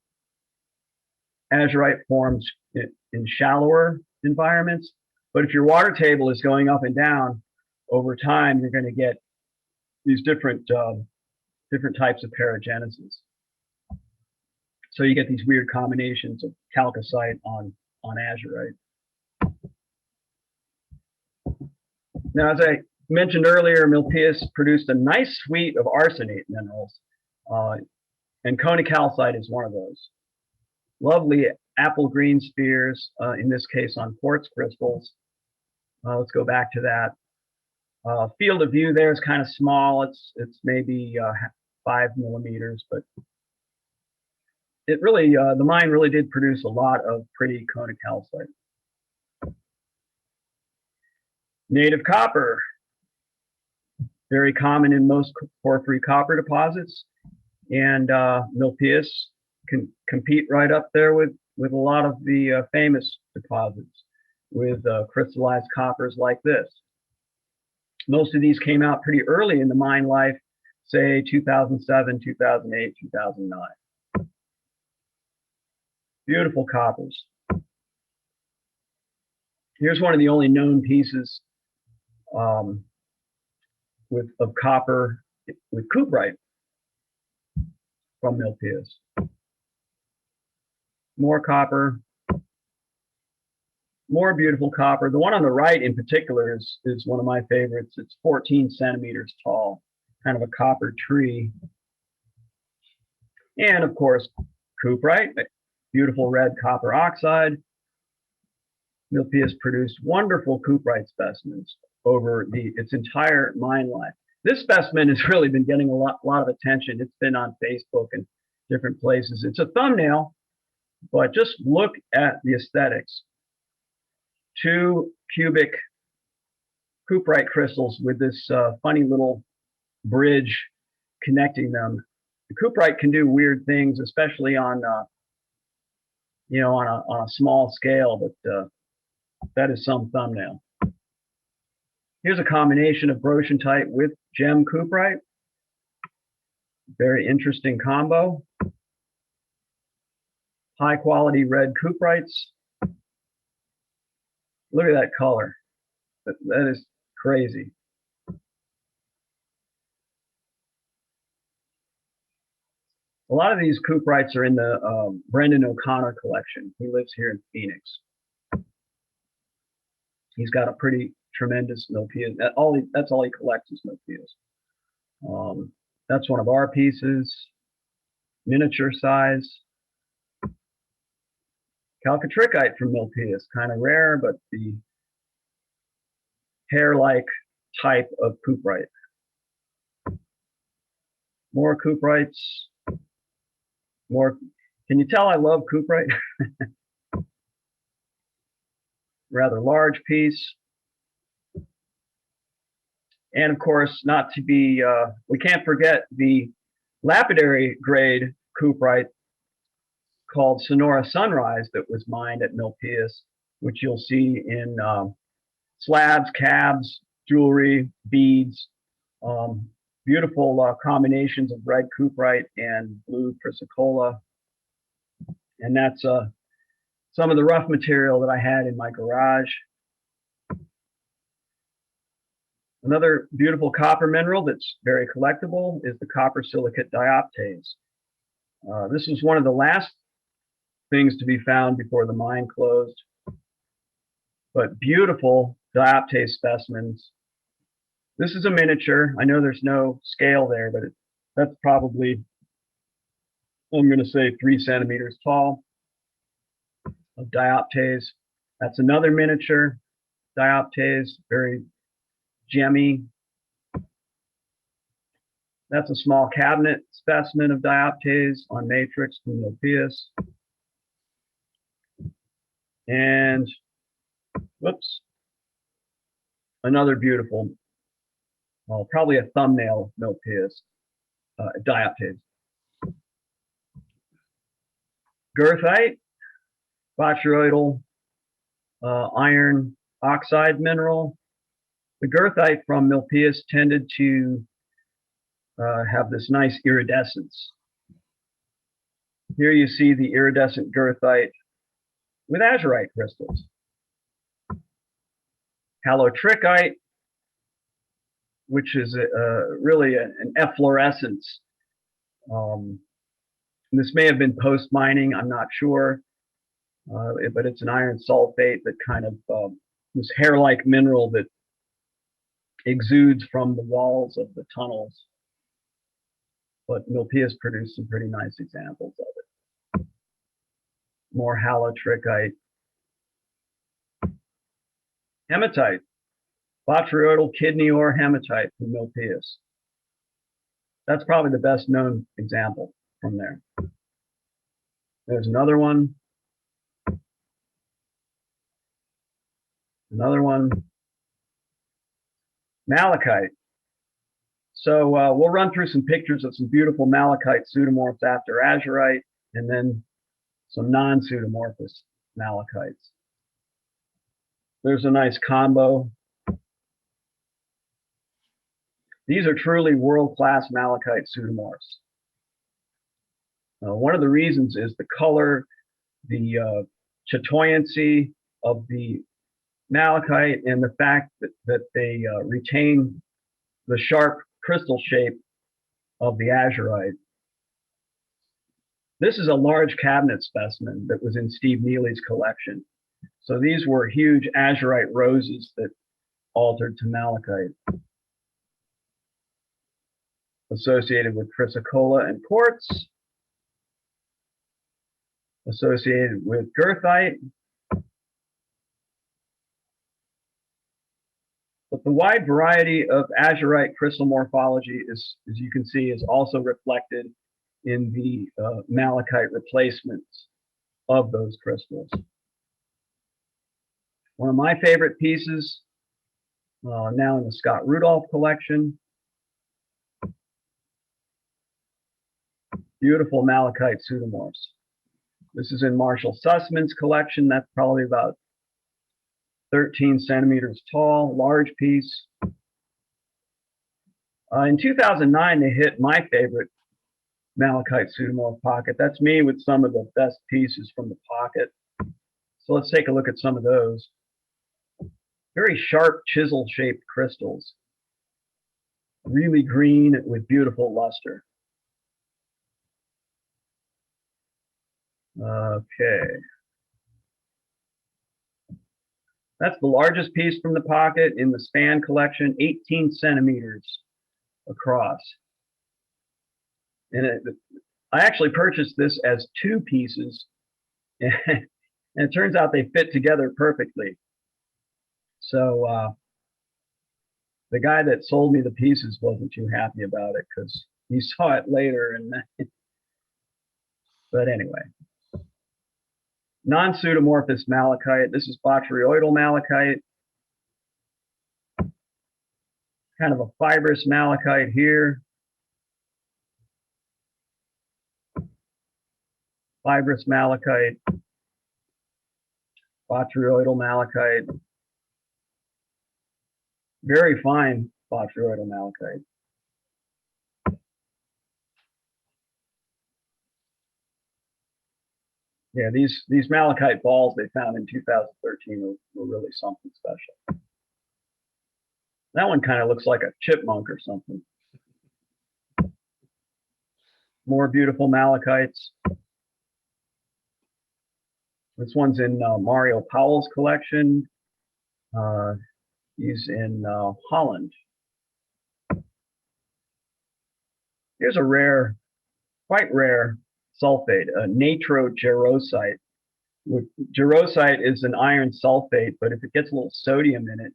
Azurite forms in shallower environments. But if your water table is going up and down over time, you're going to get these different types of paragenesis. So you get these weird combinations of chalcocite on azurite. Now, as I mentioned earlier, MIlpillas produced a nice suite of arsenate minerals, and conicalcite is one of those. Lovely apple green spheres, in this case on quartz crystals. Let's go back to that. Field of view there is kind of small. It's maybe 5 millimeters, but it really, the mine really did produce a lot of pretty conicalcite. Native copper, very common in most porphyry copper deposits, and MIlpillas can compete right up there with a lot of the famous deposits with crystallized coppers like this. Most of these came out pretty early in the mine life, say 2007, 2008, 2009. Beautiful coppers. Here's one of the only known pieces of copper with cuprite from MIlpillas. More copper, more beautiful copper. The one on the right in particular is one of my favorites. It's 14 centimeters tall, kind of a copper tree. And of course, cuprite, beautiful red copper oxide. MIlpillas produced wonderful cuprite specimens over its entire mine life. This specimen has really been getting a lot of attention. It's been on Facebook and different places. It's a thumbnail, but just look at the aesthetics. 2 cubic cuprite crystals with this funny little bridge connecting them. The cuprite can do weird things, especially on on a small scale, but that is some thumbnail. Here's a combination of brochantite with gem cuprite. Very interesting combo. High quality red cuprites. Look at that color. That is crazy. A lot of these cuprites are in the Brendan O'Connor collection. He lives here in Phoenix. He's got a pretty tremendous MIlpillas. That's all he collects is MIlpillas. That's one of our pieces, miniature size. Chalcotrichite from MIlpillas, kind of rare, but the hair-like type of cuprite. More cuprites. More. Can you tell I love cuprite? Rather large piece. And of course, not to be, we can't forget the lapidary grade cuprite called Sonora Sunrise that was mined at MIlpillas, which you'll see in slabs, cabs, jewelry, beads, beautiful combinations of red cuprite and blue chrysocolla. And that's some of the rough material that I had in my garage. Another beautiful copper mineral that's very collectible is the copper silicate dioptase. This was one of the last things to be found before the mine closed, but beautiful dioptase specimens. This is a miniature. I know there's no scale there, but that's probably, I'm going to say 3 centimeters tall of dioptase. That's another miniature dioptase, very gemmy. That's a small cabinet specimen of dioptase on matrix from MIlpillas. And whoops, another beautiful, well, probably a thumbnail of MIlpillas, dioptase. Goethite, botryoidal iron oxide mineral. The goethite from MIlpillas tended to have this nice iridescence. Here you see the iridescent goethite with azurite crystals. Halotrichite, which is really an efflorescence. This may have been post-mining, I'm not sure, but it's an iron sulfate that kind of, this hair-like mineral that exudes from the walls of the tunnels. But MIlpillas produced some pretty nice examples of it. More halotrichite. Hematite, botryoidal kidney ore hematite from MIlpillas. That's probably the best known example from there. There's another one. Another one. Malachite. So we'll run through some pictures of some beautiful malachite pseudomorphs after azurite, and then some non-pseudomorphous malachites. There's a nice combo. These are truly world-class malachite pseudomorphs. One of the reasons is the color, the chatoyancy of the malachite and the fact that they retain the sharp crystal shape of the azurite. This is a large cabinet specimen that was in Steve Neely's collection. So these were huge azurite roses that altered to malachite, associated with chrysocolla and quartz, associated with goethite. But the wide variety of azurite crystal morphology is, as you can see, is also reflected in the malachite replacements of those crystals. One of my favorite pieces, now in the Scott Rudolph collection, beautiful malachite pseudomorphs. This is in Marshall Sussman's collection. That's probably about 13 centimeters tall, large piece. In 2009, they hit my favorite malachite pseudomorph pocket. That's me with some of the best pieces from the pocket. So let's take a look at some of those. Very sharp chisel-shaped crystals. Really green with beautiful luster. Okay. That's the largest piece from the pocket in the Span collection, 18 centimeters across. And I actually purchased this as two pieces, and it turns out they fit together perfectly. So the guy that sold me the pieces wasn't too happy about it because he saw it later. But anyway. Non-pseudomorphous malachite. This is botryoidal malachite. Kind of a fibrous malachite here. Fibrous malachite. Botryoidal malachite. Very fine botryoidal malachite. Yeah, these malachite balls they found in 2013 were really something special. That one kind of looks like a chipmunk or something. More beautiful malachites. This one's in Mario Powell's collection. He's in Holland. Here's a rare, quite rare sulfate, a natrogerosite. Gerosite is an iron sulfate, but if it gets a little sodium in it,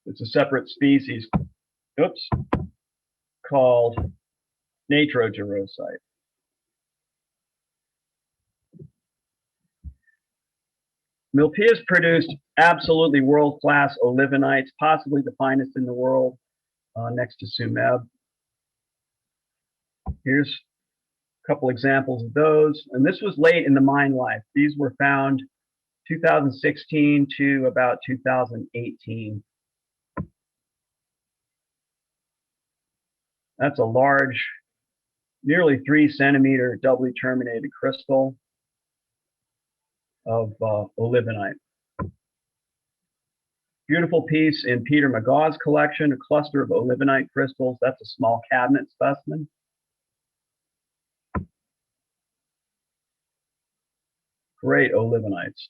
it's a separate species, oops, called natrogerosite. MIlpillas produced absolutely world-class olivinites, possibly the finest in the world, next to Sumeb. Here's a couple examples of those, and this was late in the mine life. These were found 2016 to about 2018. That's a large, nearly 3 centimeter doubly terminated crystal of olivinite. Beautiful piece in Peter McGaw's collection, a cluster of olivinite crystals. That's a small cabinet specimen. Great olivinites.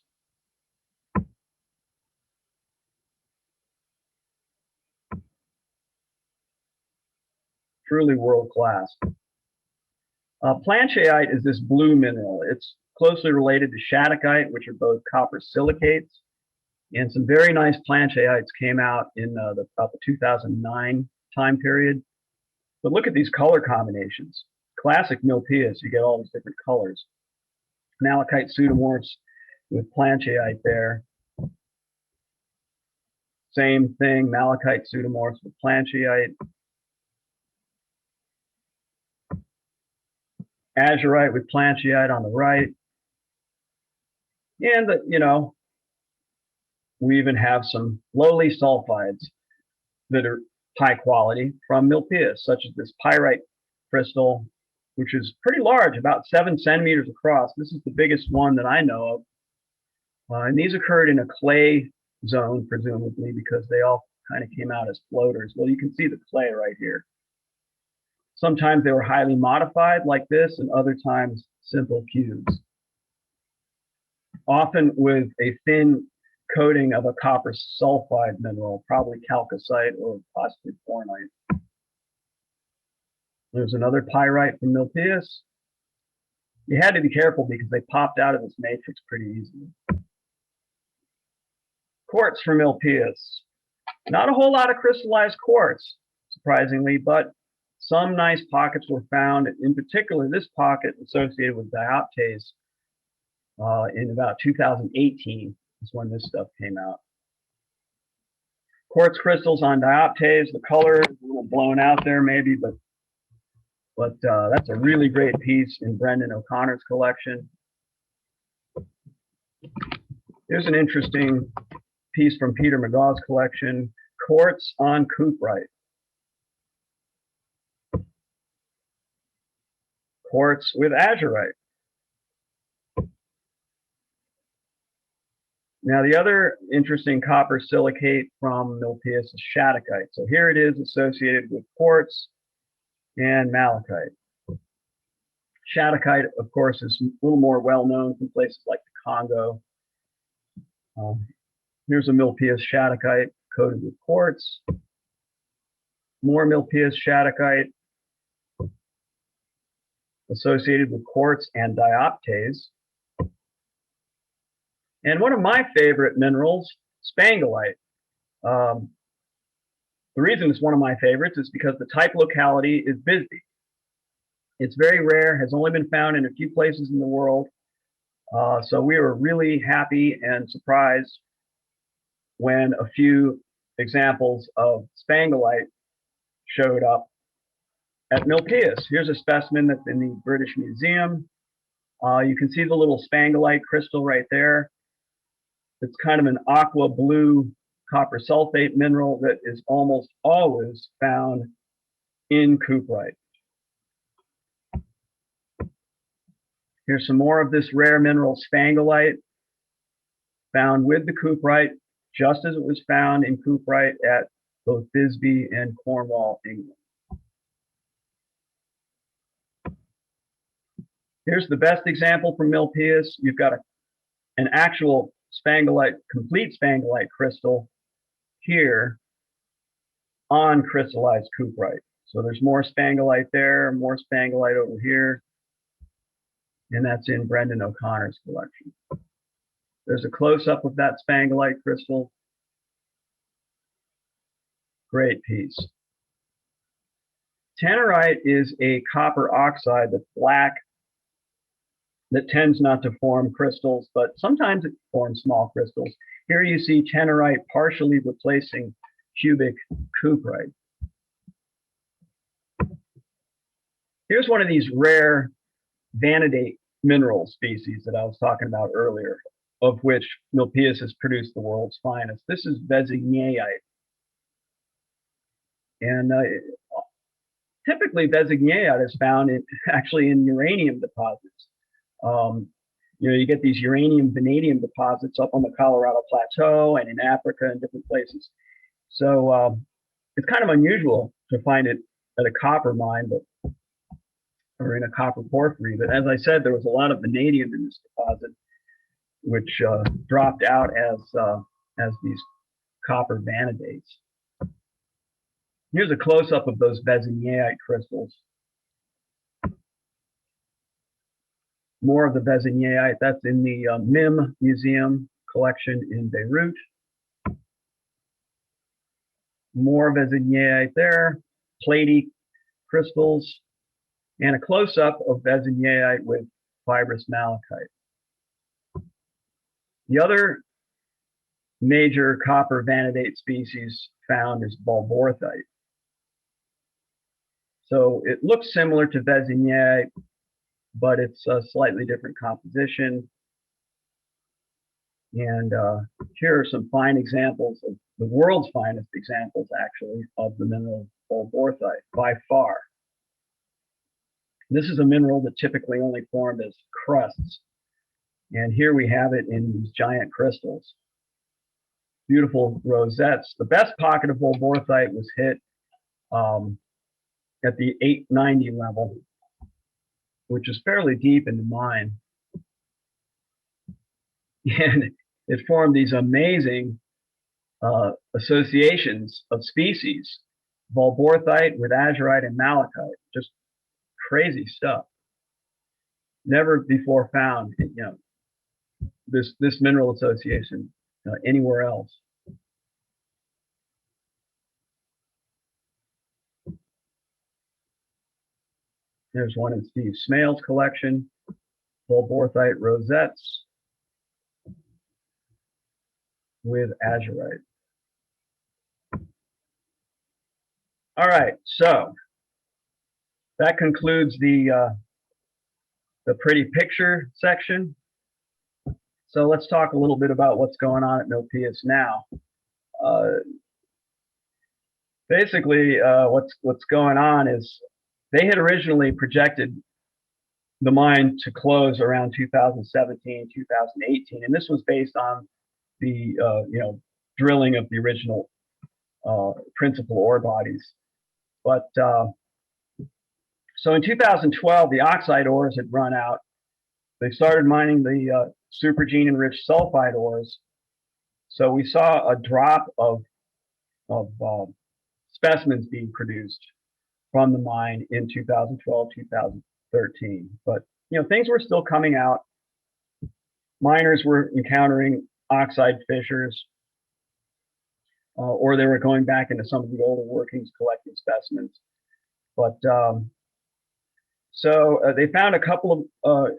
Truly world class. Plancheite is this blue mineral. It's closely related to shattuckite, which are both copper silicates. And some very nice plancheites came out in about the 2009 time period. But look at these color combinations. Classic MIlpillas, you get all these different colors. Malachite pseudomorphs with plancheite there. Same thing, malachite pseudomorphs with plancheite. Azurite with plancheite on the right. And, you know, we even have some lowly sulfides that are high quality from MIlpillas, such as this pyrite crystal which is pretty large, about 7 centimeters across. This is the biggest one that I know of. And these occurred in a clay zone, presumably, because they all kind of came out as floaters. Well, you can see the clay right here. Sometimes they were highly modified like this, and other times simple cubes. Often with a thin coating of a copper sulfide mineral, probably chalcocite or possibly fornite. There's another pyrite from MIlpillas. You had to be careful because they popped out of this matrix pretty easily. Quartz from MIlpillas. Not a whole lot of crystallized quartz, surprisingly, but some nice pockets were found. In particular, this pocket associated with dioptase in about 2018 is when this stuff came out. Quartz crystals on dioptase. The color is a little blown out there maybe, but that's a really great piece in Brendan O'Connor's collection. Here's an interesting piece from Peter McGaw's collection, quartz on cuprite. Quartz with azurite. Now the other interesting copper silicate from MIlpillas is shattuckite. So here it is associated with quartz and malachite. Shattuckite, of course, is a little more well known from places like the Congo. Here's a MIlpillas shattuckite coated with quartz. More MIlpillas shattuckite associated with quartz and dioptase. And one of my favorite minerals, spangalite. The reason it's one of my favorites is because the type locality is Bisbee. It's very rare, has only been found in a few places in the world. So we were really happy and surprised when a few examples of spangalite showed up at MIlpillas. Here's a specimen that's in the British Museum. You can see the little spangalite crystal right there. It's kind of an aqua blue copper sulfate mineral that is almost always found in cuprite. Here's some more of this rare mineral spangalite found with the cuprite, just as it was found in cuprite at both Bisbee and Cornwall, England. Here's the best example from MIlpillas. You've got an actual spangalite, complete spangalite crystal here on crystallized cuprite. So there's more spangalite there, more spangalite over here, and that's in Brendan O'Connor's collection. There's a close-up of that spangalite crystal. Great piece. Tannerite is a copper oxide that's black, that tends not to form crystals, but sometimes it forms small crystals. Here you see tannerite partially replacing cubic cuprite. Here's one of these rare vanadate mineral species that I was talking about earlier, of which MIlpillas has produced the world's finest. This is besigneite. And typically besigneite is found actually in uranium deposits. You get these uranium vanadium deposits up on the Colorado Plateau and in Africa and different places. So it's kind of unusual to find it at a copper mine, or in a copper porphyry. But as I said, there was a lot of vanadium in this deposit, which dropped out as these copper vanadates. Here's a close-up of those besigneite crystals. More of the besigneite, that's in the MIM Museum collection in Beirut. More besigneite there, platy crystals, and a close-up of besigneite with fibrous malachite. The other major copper vanadate species found is bulborthite. So it looks similar to besigneite, but it's a slightly different composition. And here are some fine examples of the world's finest examples, actually, of the mineral bulborthite by far. This is a mineral that typically only formed as crusts. And here we have it in these giant crystals. Beautiful rosettes. The best pocket of volborthite was hit at the 890 level, which is fairly deep in the mine. And it formed these amazing associations of species, volborthite with azurite and malachite, just crazy stuff. Never before found, this mineral association anywhere else. There's one in Steve Smale's collection, volborthite rosettes with azurite. All right, so that concludes the pretty picture section. So let's talk a little bit about what's going on at MIlpillas now. Basically, what's going on is they had originally projected the mine to close around 2017, 2018, and this was based on the drilling of the original principal ore bodies. But so in 2012, the oxide ores had run out. They started mining the supergene enriched sulfide ores. So we saw a drop of specimens being produced from the mine in 2012, 2013. But things were still coming out. Miners were encountering oxide fissures, or they were going back into some of the older workings collecting specimens. But so they found a couple of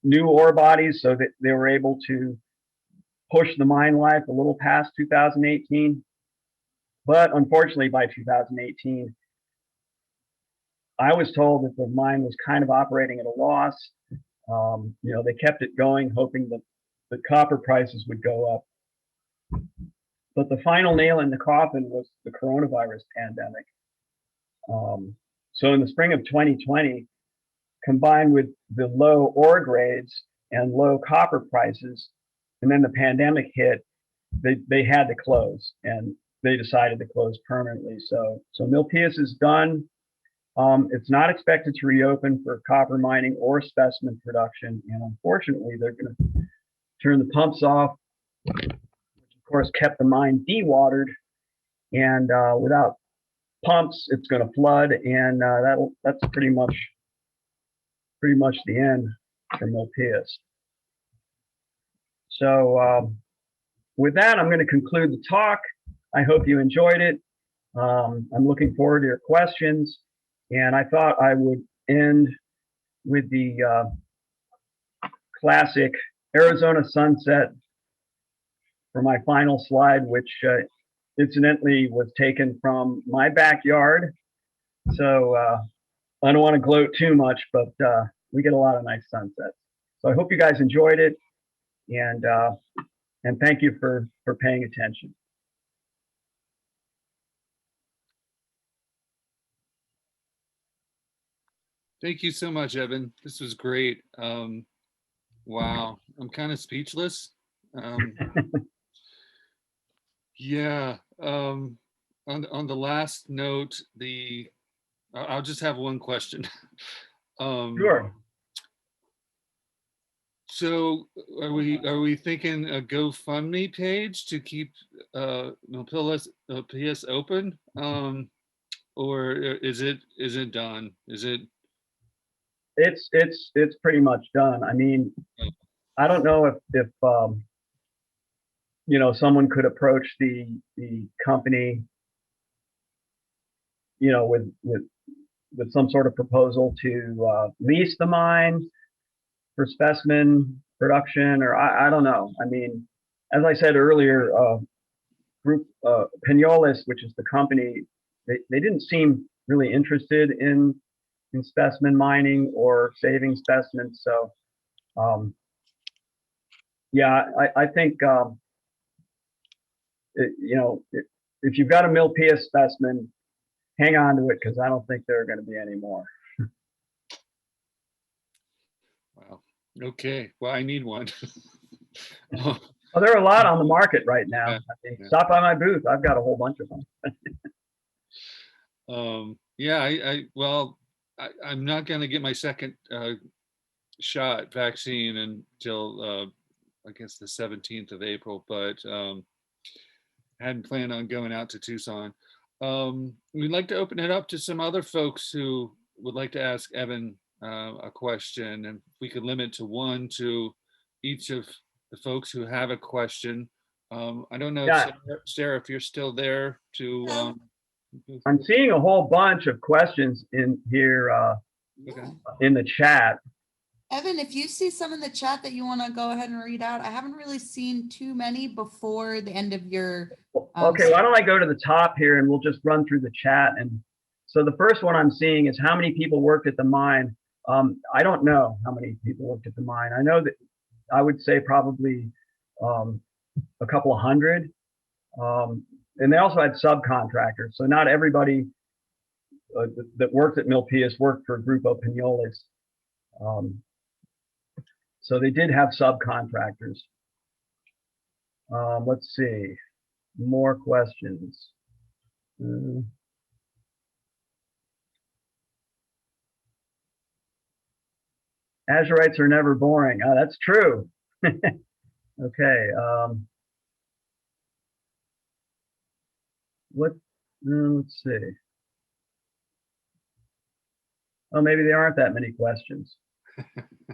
new ore bodies, so that they were able to push the mine life a little past 2018. But unfortunately, by 2018, I was told that the mine was kind of operating at a loss. They kept it going, hoping that the copper prices would go up. But the final nail in the coffin was the coronavirus pandemic. So in the spring of 2020, combined with the low ore grades and low copper prices, and then the pandemic hit, they had to close, and they decided to close permanently. So MIlpillas is done. It's not expected to reopen for copper mining or specimen production, and unfortunately, they're going to turn the pumps off, which of course kept the mine dewatered. And without pumps, it's going to flood, and that's pretty much the end for MIlpillas. So with that, I'm going to conclude the talk. I hope you enjoyed it. I'm looking forward to your questions. And I thought I would end with the classic Arizona sunset for my final slide, which incidentally was taken from my backyard. So I don't want to gloat too much, but we get a lot of nice sunsets. So I hope you guys enjoyed it, and thank you for paying attention. Thank you so much, Evan. This was great. Wow, I'm kind of speechless. Yeah. On the last note, I'll just have one question. Sure. So are we thinking a GoFundMe page to keep MIlpillas open, or is it done? Is it? It's pretty much done. I mean, I don't know if someone could approach the company, with some sort of proposal to lease the mine for specimen production, or I don't know. I mean, as I said earlier, group Pinoles, which is the company, they didn't seem really interested in specimen mining or saving specimens. So yeah, I think if you've got a MIlpillas specimen, hang on to it, because I don't think there are going to be any more. Okay, well, I need one. Oh, there are a lot on the market right now. Yeah, I mean, yeah. stop by my booth. I've got a whole bunch of them. Yeah, well, I'm not gonna get my second shot vaccine until I guess the 17th of April, but hadn't planned on going out to Tucson. We'd like to open it up to some other folks who would like to ask Evan a question, and we could limit to one to each of the folks who have a question. I don't know if Yeah. Sarah, if you're still there to. Hello. I'm seeing a whole bunch of questions in here Okay. in the chat. Evan, if you see some in the chat that you want to go ahead and read out, I haven't really seen too many before the end of your. Okay, why don't I go to the top here and we'll just run through the chat. And so the first one I'm seeing is how many people worked at the mine. I don't know how many people worked at the mine. I know that I would say probably a couple of hundred. And they also had subcontractors. So not everybody that worked at MIlpillas worked for Grupo Pinoles. So they did have subcontractors. Let's see, more questions. Azurites are never boring. Oh, that's true. Okay. Let's see. Oh, maybe there aren't that many questions.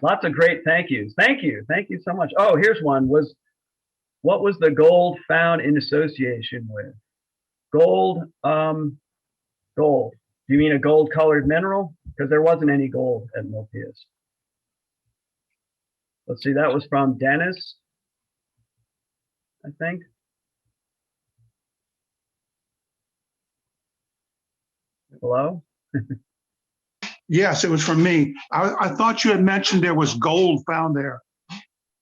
Lots of great thank yous. Thank you so much. Oh, here's one. What was the gold found in association with? Gold. Gold. Do you mean a gold colored mineral? Because there wasn't any gold at MIlpillas. Let's see, that was from Dennis, I think. Hello? Yes, it was from me. I thought you had mentioned there was gold found there.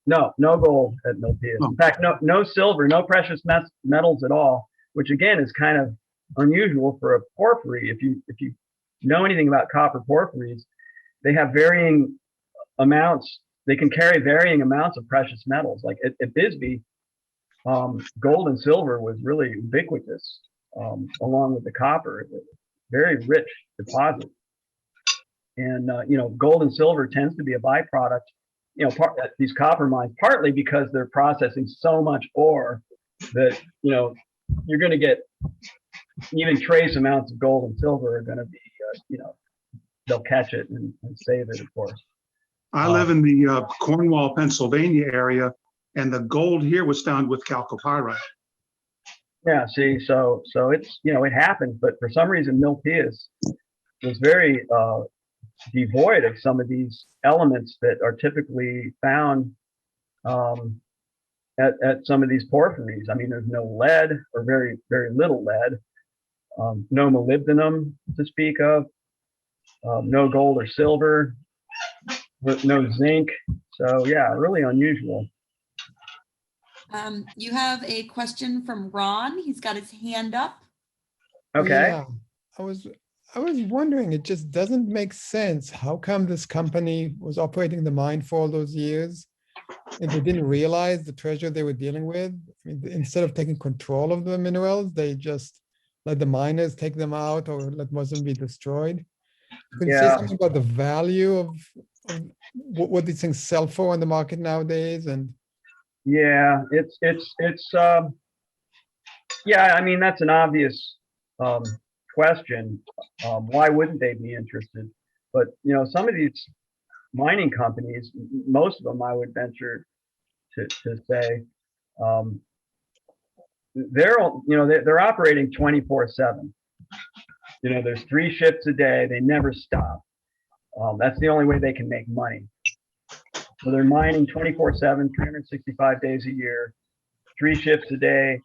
No, no gold at MIlpillas. Oh. In fact, no silver, no precious metals at all, which again is kind of unusual for a porphyry. If you know anything about copper porphyries, they have varying amounts. They can carry varying amounts of precious metals. Like at Bisbee, gold and silver was really ubiquitous, along with the copper. Very rich deposit. And gold and silver tends to be a byproduct. These copper mines, partly because they're processing so much ore that you're going to get even trace amounts of gold and silver are going to be they'll catch it and save it, of course. I live in the Cornwall, Pennsylvania area, and the gold here was found with chalcopyrite. Yeah, see, so it's it happens, but for some reason MIlpillas was very devoid of some of these elements that are typically found at some of these porphyries. I mean, there's no lead, or very, very little lead, no molybdenum to speak of, no gold or silver, no zinc. So yeah, really unusual. You have a question from Ron. He's got his hand up. Okay. Yeah, I was wondering, it just doesn't make sense. How come this company was operating the mine for all those years and they didn't realize the treasure they were dealing with? I mean, instead of taking control of the minerals, they just let the miners take them out or let most of them be destroyed. Could you say Yeah. something about the value of what these things sell for in the market nowadays? And Yeah, it's yeah, I mean, that's an obvious question. Why wouldn't they be interested? But some of these mining companies, most of them, I would venture to say, they're operating 24/7. There's 3 shifts a day. They never stop. That's the only way they can make money. So they're mining 24/7, 365 days a year, 3 shifts a day,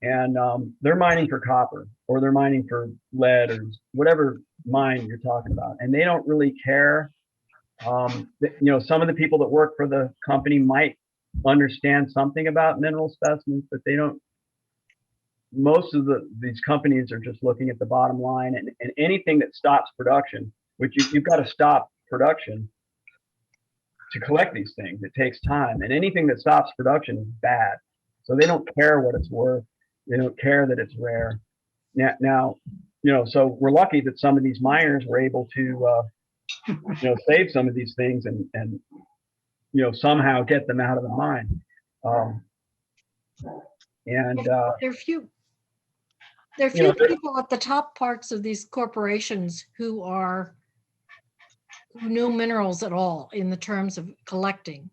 and they're mining for copper, or they're mining for lead, or whatever mine you're talking about. And they don't really care. Some of the people that work for the company might understand something about mineral specimens, but they don't. Most of these companies are just looking at the bottom line, and anything that stops production, which you've got to stop production. to collect these things. It takes time, and anything that stops production is bad. So they don't care what it's worth. They don't care that it's rare. Now, so we're lucky that some of these miners were able to, save some of these things and somehow get them out of the mine. There are few. There are few people at the top parts of these corporations who know minerals at all in the terms of collecting.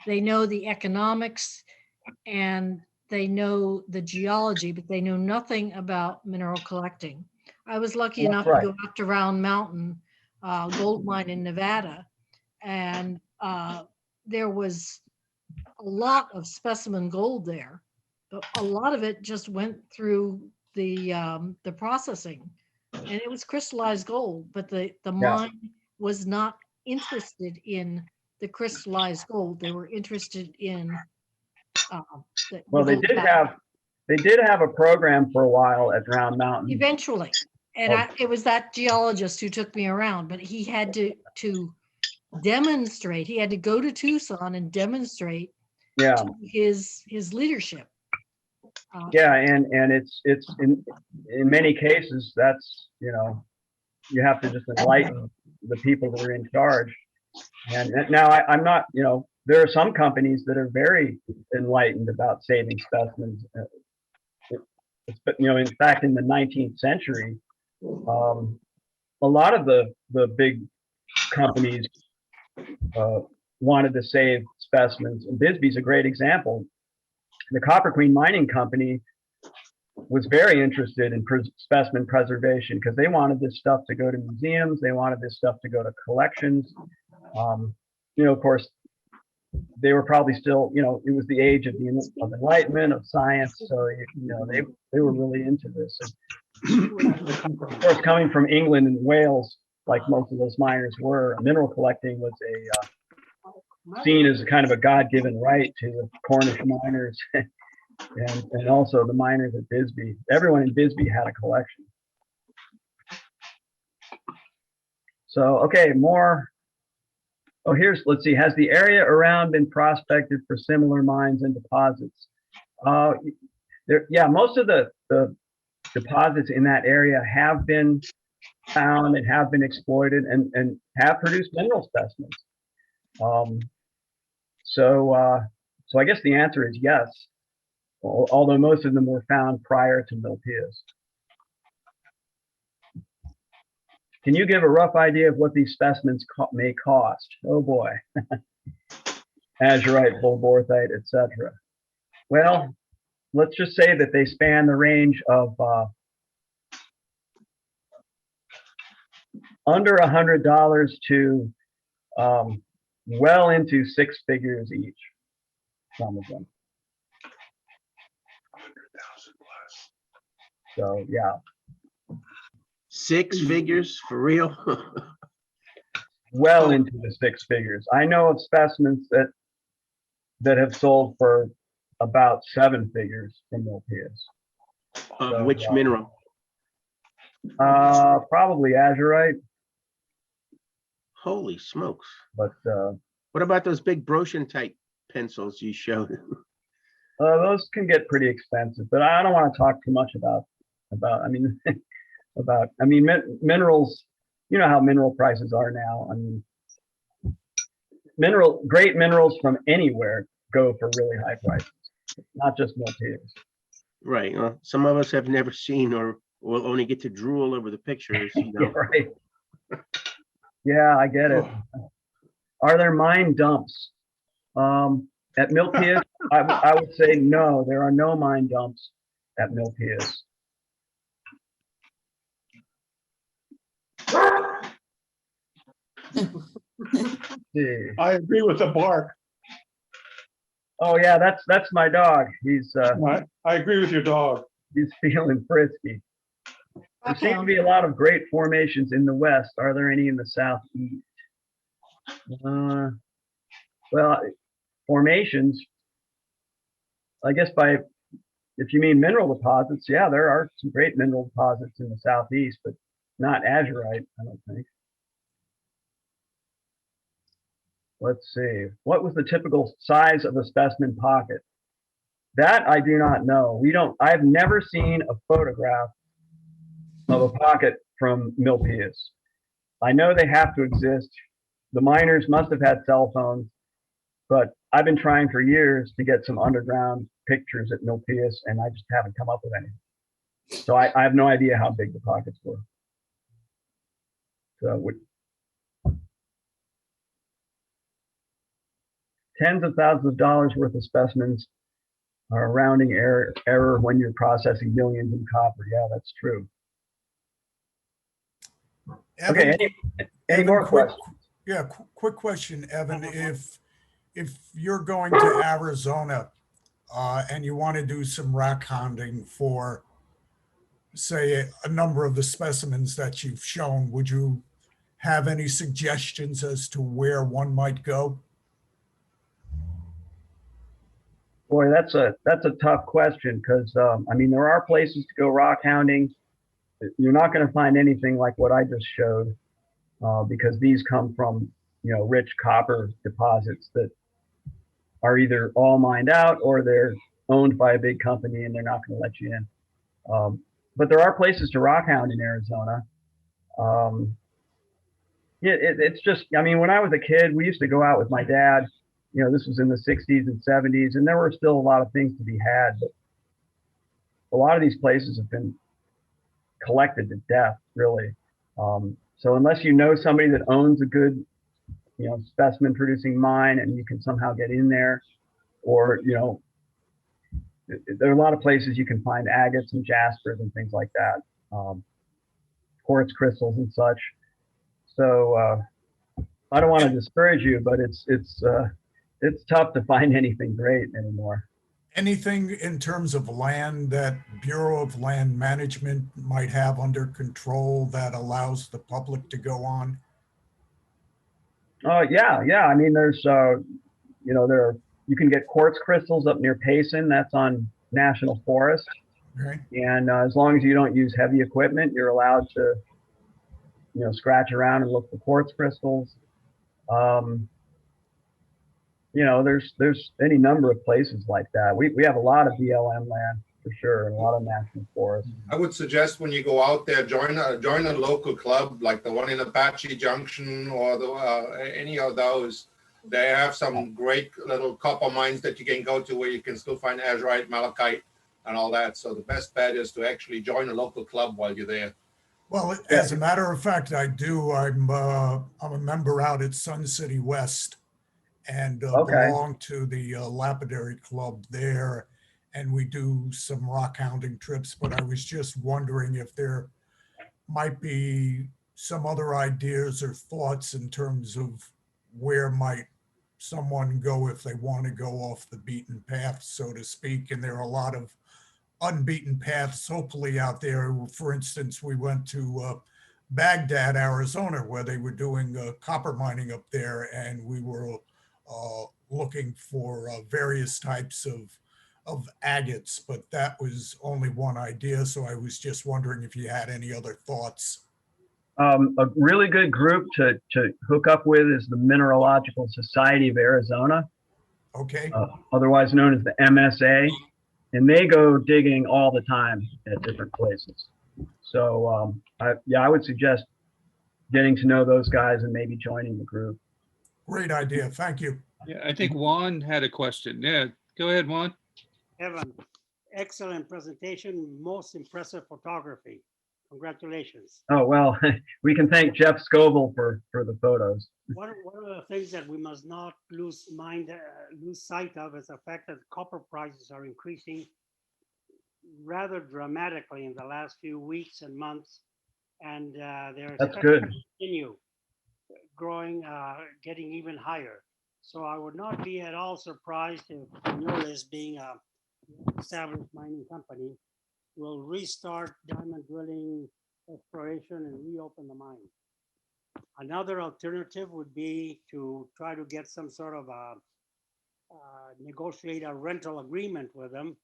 They know the economics and they know the geology, but they know nothing about mineral collecting. I was lucky enough to go out to Round Mountain gold mine in Nevada, and there was a lot of specimen gold there, but a lot of it just went through the processing, and it was crystallized gold, but the mine was not interested in the crystallized gold. They were interested in they did have a program for a while at Round Mountain. Eventually, and it was that geologist who took me around, but he had to demonstrate. He had to go to Tucson and demonstrate his leadership. And it's in many cases that's you have to just enlighten the people that are in charge. And now I'm not there are some companies that are very enlightened about saving specimens. But in fact, in the 19th century, a lot of the big companies wanted to save specimens. And Bisbee's a great example. The Copper Queen Mining Company was very interested in specimen preservation because they wanted this stuff to go to museums. They wanted this stuff to go to collections. Of course, they were probably still, it was the age of enlightenment, of science. So, they were really into this. And of course, coming from England and Wales, like most of those miners were, mineral collecting was seen as a kind of a God-given right to the Cornish miners and also the miners at Bisbee. Everyone in Bisbee had a collection. So, okay, more. Oh, let's see, has the area around been prospected for similar mines and deposits? Most of the deposits in that area have been found and have been exploited and have produced mineral specimens. So I guess the answer is yes, although most of them were found prior to MIlpillas. Can you give a rough idea of what these specimens may cost? Oh boy. Azurite, fulvorthite, etc. Well, let's just say that they span the range of under $100 to well into six figures each. Some of them. So yeah. Six figures for real? Well into the six figures. I know of specimens that have sold for about seven figures from MIlpillas. Which mineral? Probably azurite. Holy smokes. But what about those big Brochin type pencils you showed? Those can get pretty expensive, but I don't want to talk too much about minerals. You know how mineral prices are now. I mean, great minerals from anywhere go for really high prices, not just MIlpillas. Right. Well, some of us have never seen or will only get to drool over the pictures. Right. Yeah, I get it. Are there mine dumps? At MIlpillas, I would say no, there are no mine dumps at MIlpillas. I agree with the bark. Oh yeah, that's my dog. He's I agree with your dog. he's feeling frisky. There seem to be a lot of great formations in the west. Are there any in the southeast? Well, formations, I guess if you mean mineral deposits, yeah, there are some great mineral deposits in the southeast, but not azurite, I don't think. let's see, what was the typical size of a specimen pocket? That I do not know. I've never seen a photograph of a pocket from MIlpillas. I know they have to exist. The miners must have had cell phones, but I've been trying for years to get some underground pictures at MIlpillas, and I just haven't come up with any. So I have no idea how big the pockets were. So tens of thousands of dollars worth of specimens are a rounding error when you're processing millions in copper. Yeah, that's true. Evan, Okay, any Evan, more questions? Yeah, quick question, Evan. If you're going to Arizona and you want to do some rock hounding for, say, a number of the specimens that you've shown, would you have any suggestions as to where one might go? Boy, that's a tough question because I mean there are places to go rock hounding. You're not going to find anything like what I just showed because these come from rich copper deposits that are either all mined out or they're owned by a big company and they're not going to let you in. But there are places to rock hound in Arizona. It's just, I mean, when I was a kid, we used to go out with my dad. This was in the 60s and 70s, and there were still a lot of things to be had. But a lot of these places have been collected to death, really. So unless you know somebody that owns a good, specimen producing mine and you can somehow get in there, or, there are a lot of places you can find agates and jaspers and things like that, quartz crystals and such. So I don't want to discourage you, but it's tough to find anything great anymore. Anything in terms of land that Bureau of Land Management might have under control that allows the public to go on? Yeah. I mean, there's, you can get quartz crystals up near Payson. That's on National Forest. Right. And as long as you don't use heavy equipment, you're allowed to, scratch around and look for quartz crystals. There's any number of places like that. We have a lot of BLM land for sure, and a lot of national forests. I would suggest when you go out there, join a local club like the one in Apache Junction or any of those. They have some great little copper mines that you can go to where you can still find azurite, malachite, and all that. So the best bet is to actually join a local club while you're there. Well, as a matter of fact, I do. I'm a member out at Sun City West, and belong to the Lapidary Club there, and we do some rock hounding trips. But I was just wondering if there might be some other ideas or thoughts in terms of where might someone go if they want to go off the beaten path, so to speak. And there are a lot of unbeaten paths, hopefully, out there. For instance, we went to Baghdad, Arizona, where they were doing copper mining up there, and we were looking for various types of agates, but that was only one idea. So I was just wondering if you had any other thoughts. A really good group to hook up with is the Mineralogical Society of Arizona. Okay. Otherwise known as the MSA. And they go digging all the time at different places. So I would suggest getting to know those guys and maybe joining the group. Great idea. Thank you. Yeah, I think Juan had a question. Yeah, go ahead, Juan. Evan, excellent presentation, most impressive photography. Congratulations. Oh, well, we can thank Jeff Scoville for the photos. One of the things that we must not lose sight of is the fact that copper prices are increasing rather dramatically in the last few weeks and months, and they're That's good. to continue growing, getting even higher. So I would not be at all surprised if MIlpillas, being a established mining company, will restart diamond drilling exploration and reopen the mine. Another alternative would be to try to get some sort of negotiate a rental agreement with them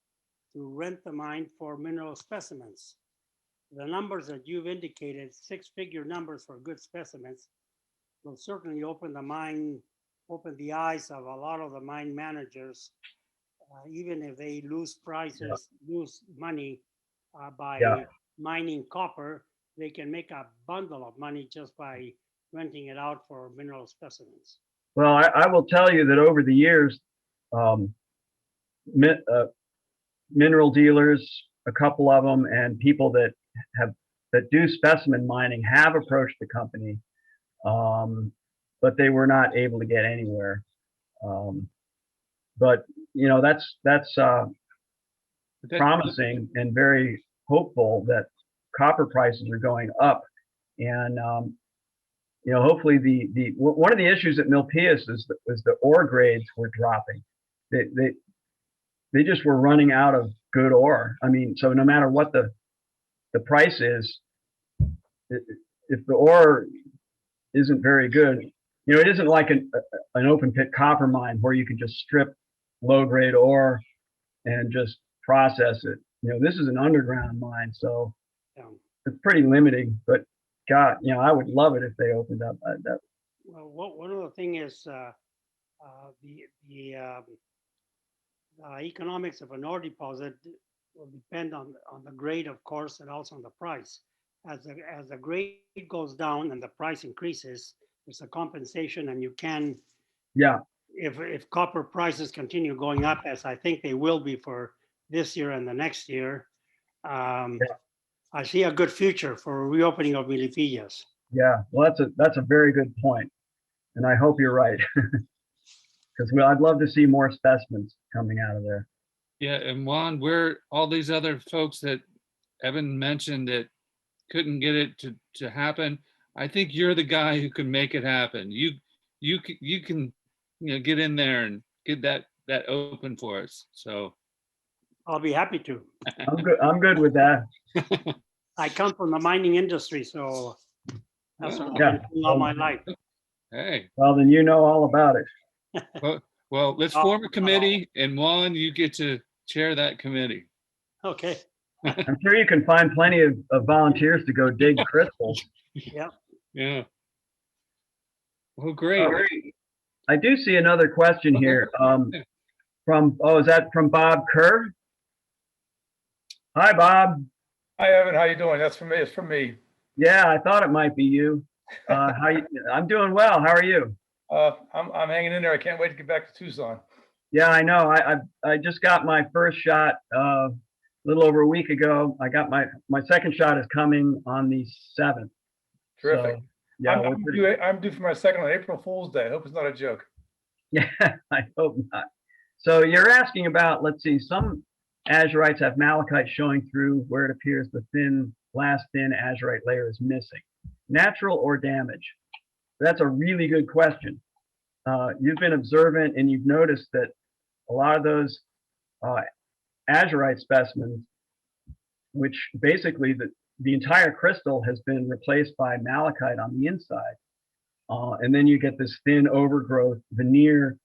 to rent the mine for mineral specimens. The numbers that you've indicated, 6-figure numbers for good specimens, will certainly open the mine opened the eyes of a lot of the mine managers. Even if they lose prices, lose money by Yeah. mining copper, they can make a bundle of money just by renting it out for mineral specimens. Well, I will tell you that over the years, um, mineral dealers, a couple of them, and people that do specimen mining have approached the company, but they were not able to get anywhere. But that's promising and very hopeful that copper prices are going up, and hopefully one of the issues at MIlpillas is the ore grades were dropping. They just were running out of good ore. I mean, so no matter what the price is, if the ore isn't very good, it isn't like an open pit copper mine where you can just strip low grade ore and just process it. This is an underground mine, so it's pretty limiting. But God, I would love it if they opened up that. Well, one of the thing is the economics of an ore deposit will depend on the grade, of course, and also on the price. As the grade goes down and the price increases, there's a compensation, and you can. Yeah. If copper prices continue going up, as I think they will be for this year and the next year, I see a good future for reopening of MIlpillas. Yeah, well, that's a very good point, and I hope you're right, because I'd love to see more specimens coming out of there. Yeah, and Juan, where all these other folks that Evan mentioned that couldn't get it to happen, I think you're the guy who can make it happen. You can get in there and get that open for us. So I'll be happy to. I'm good with that. I come from the mining industry, so that's what I've been doing all my life. Hey. Well, then you know all about it. Well, let's form a committee, and Juan, you get to chair that committee. Okay. I'm sure you can find plenty of volunteers to go dig crystals. Yep. Yeah. Well, great. I do see another question here. Is that from Bob Kerr? Hi, Bob. Hi, Evan. How you doing? That's from me. It's from me. Yeah, I thought it might be you. I'm doing well. How are you? I'm hanging in there. I can't wait to get back to Tucson. Yeah, I know. I just got my first shot a little over a week ago. I got my second shot is coming on the 7th. Terrific. So, yeah, I'm due for my second on April Fool's Day. I hope it's not a joke. Yeah, I hope not. So you're asking about, let's see, some azurites have malachite showing through where it appears the last thin azurite layer is missing. Natural or damage? That's a really good question. You've been observant and you've noticed that a lot of those azurite specimens, which basically the entire crystal has been replaced by malachite on the inside. And then you get this thin overgrowth veneer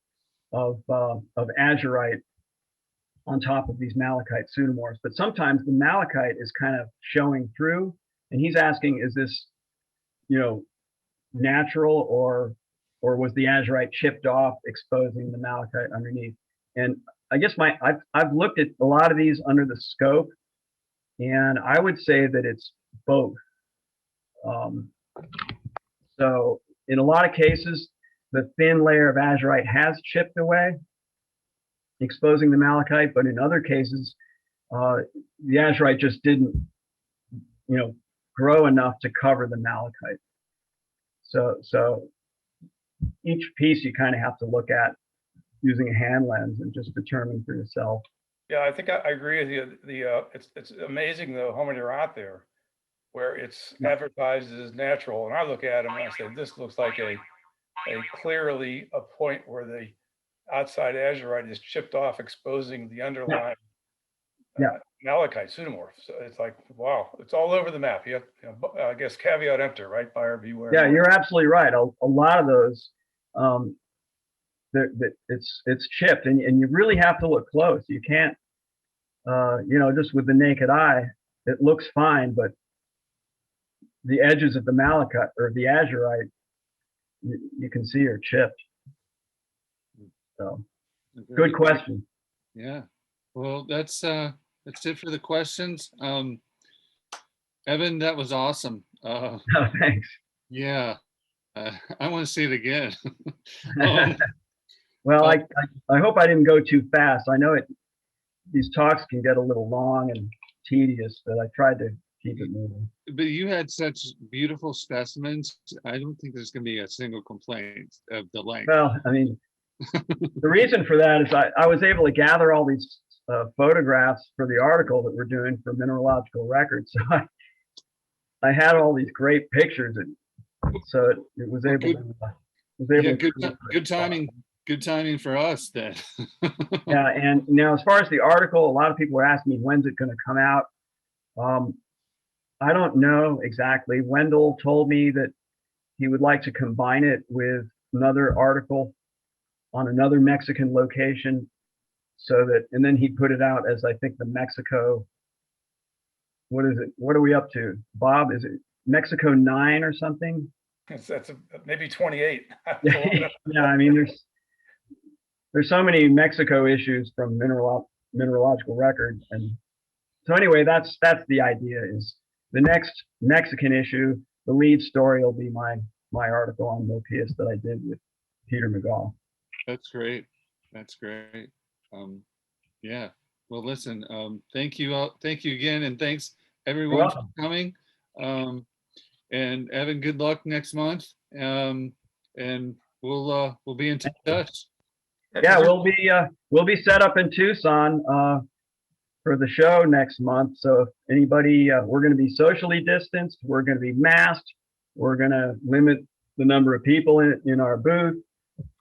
of azurite on top of these malachite pseudomorphs. But sometimes the malachite is kind of showing through, and he's asking, is this, natural or was the azurite chipped off, exposing the malachite underneath? And I guess I've looked at a lot of these under the scope, and I would say that it's both. So in a lot of cases, the thin layer of azurite has chipped away, exposing the malachite, but in other cases, the azurite just didn't, grow enough to cover the malachite. So each piece you kind of have to look at using a hand lens and just determine for yourself. Yeah, I think I agree with you. It's amazing though how many are out there where it's advertised as natural, and I look at them and I say, this looks like a clearly a point where the outside azurite is chipped off, exposing the underlying malachite pseudomorph. So it's like, wow, it's all over the map. You have, I guess, caveat emptor, right? Buyer beware. Yeah, you're absolutely right. A lot of those, it's chipped, and you really have to look close. You can't, just with the naked eye, it looks fine, but the edges of the malachite or the azurite, you can see are chipped. So, Very good question. Yeah. Well, that's it for the questions. Evan, that was awesome. No, thanks. Yeah. I want to see it again. Um, Well, I hope I didn't go too fast. I know these talks can get a little long and tedious, but I tried to keep it moving. but you had such beautiful specimens. I don't think there's going to be a single complaint of the length. Well, I mean, the reason for that is I was able to gather all these photographs for the article that we're doing for mineralogical records. So I had all these great pictures, and so it was able to. Yeah, good timing. Good timing for us then. Yeah, and now as far as the article, a lot of people are asking me when's it going to come out. I don't know exactly. Wendell told me that he would like to combine it with another article on another Mexican location, so that, and then he'd put it out as, I think, the Mexico. What is it? What are we up to, Bob? Is it Mexico 9 or something? That's maybe 28. Yeah, I mean, there's so many Mexico issues from mineralogical records, and so anyway, that's the idea. Is the next Mexican issue, the lead story will be my article on MIlpillas that I did with Peter McGaw. That's great. That's great. Yeah. Well, listen. Thank you all. Thank you again, and thanks everyone for coming. And Evan, good luck next month. And we'll be in touch. Yeah, we'll be set up in Tucson for the show next month. So if anybody, we're going to be socially distanced. We're going to be masked. We're going to limit the number of people in our booth.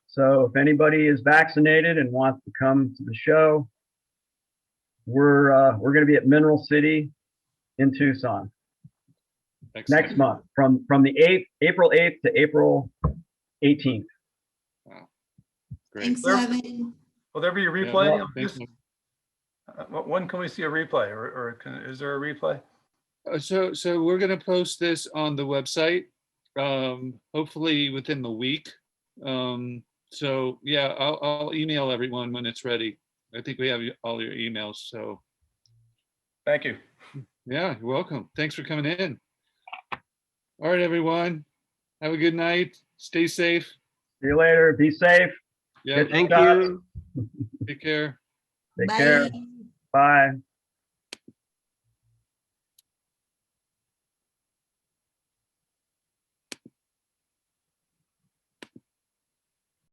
So if anybody is vaccinated and wants to come to the show, we're going to be at Mineral City in Tucson. Excellent. Next month, from the April 8th to April 18th. Wow. Great. Thanks, Evan. Will there be a replay? Yeah, thanks. When can we see a replay, is there a replay? So we're going to post this on the website, hopefully within the week. So yeah, I'll email everyone when it's ready. I think we have all your emails. So Thank you. yeah, you're welcome. Thanks for coming in. All right, everyone. Have a good night. Stay safe. See you later. Be safe. Yeah. Thank you. Take care. Take Bye. care. Bye.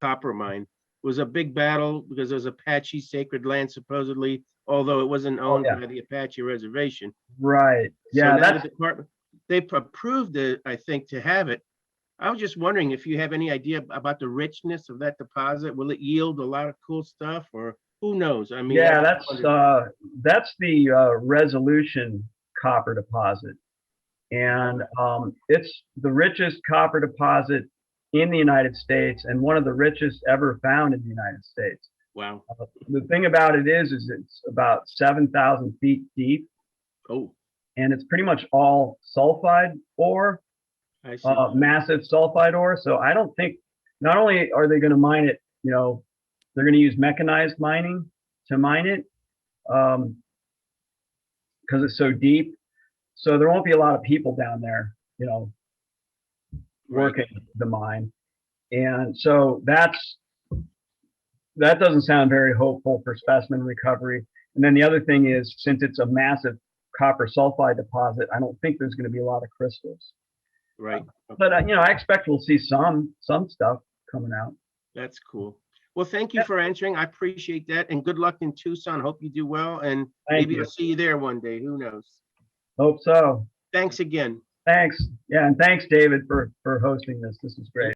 Copper mine was a big battle because there was Apache sacred land supposedly, although it wasn't owned by the Apache reservation. Right. Yeah, So now that's the department, they approved it, I think, to have it. I was just wondering if you have any idea about the richness of that deposit. Will it yield a lot of cool stuff, or who knows? I mean, yeah, that's the Resolution copper deposit, and it's the richest copper deposit in the United States and one of the richest ever found in the United States. Wow. The thing about it is it's about 7,000 feet deep. Oh. And it's pretty much all sulfide ore, I see. massive sulfide ore. So I don't think, not only are they going to mine it, they're going to use mechanized mining to mine it because it's so deep. So there won't be a lot of people down there, working the mine. And so that doesn't sound very hopeful for specimen recovery. And then the other thing is, since it's a massive copper sulfide deposit, I don't think there's going to be a lot of crystals. Right. But I expect we'll see some stuff coming out. That's cool. Well, thank you for answering. I appreciate that, and good luck in Tucson. Hope you do well, and maybe I'll see you there one day. Who knows? Hope so. Thanks again. Thanks. Yeah, and thanks, David, for hosting this. This is great.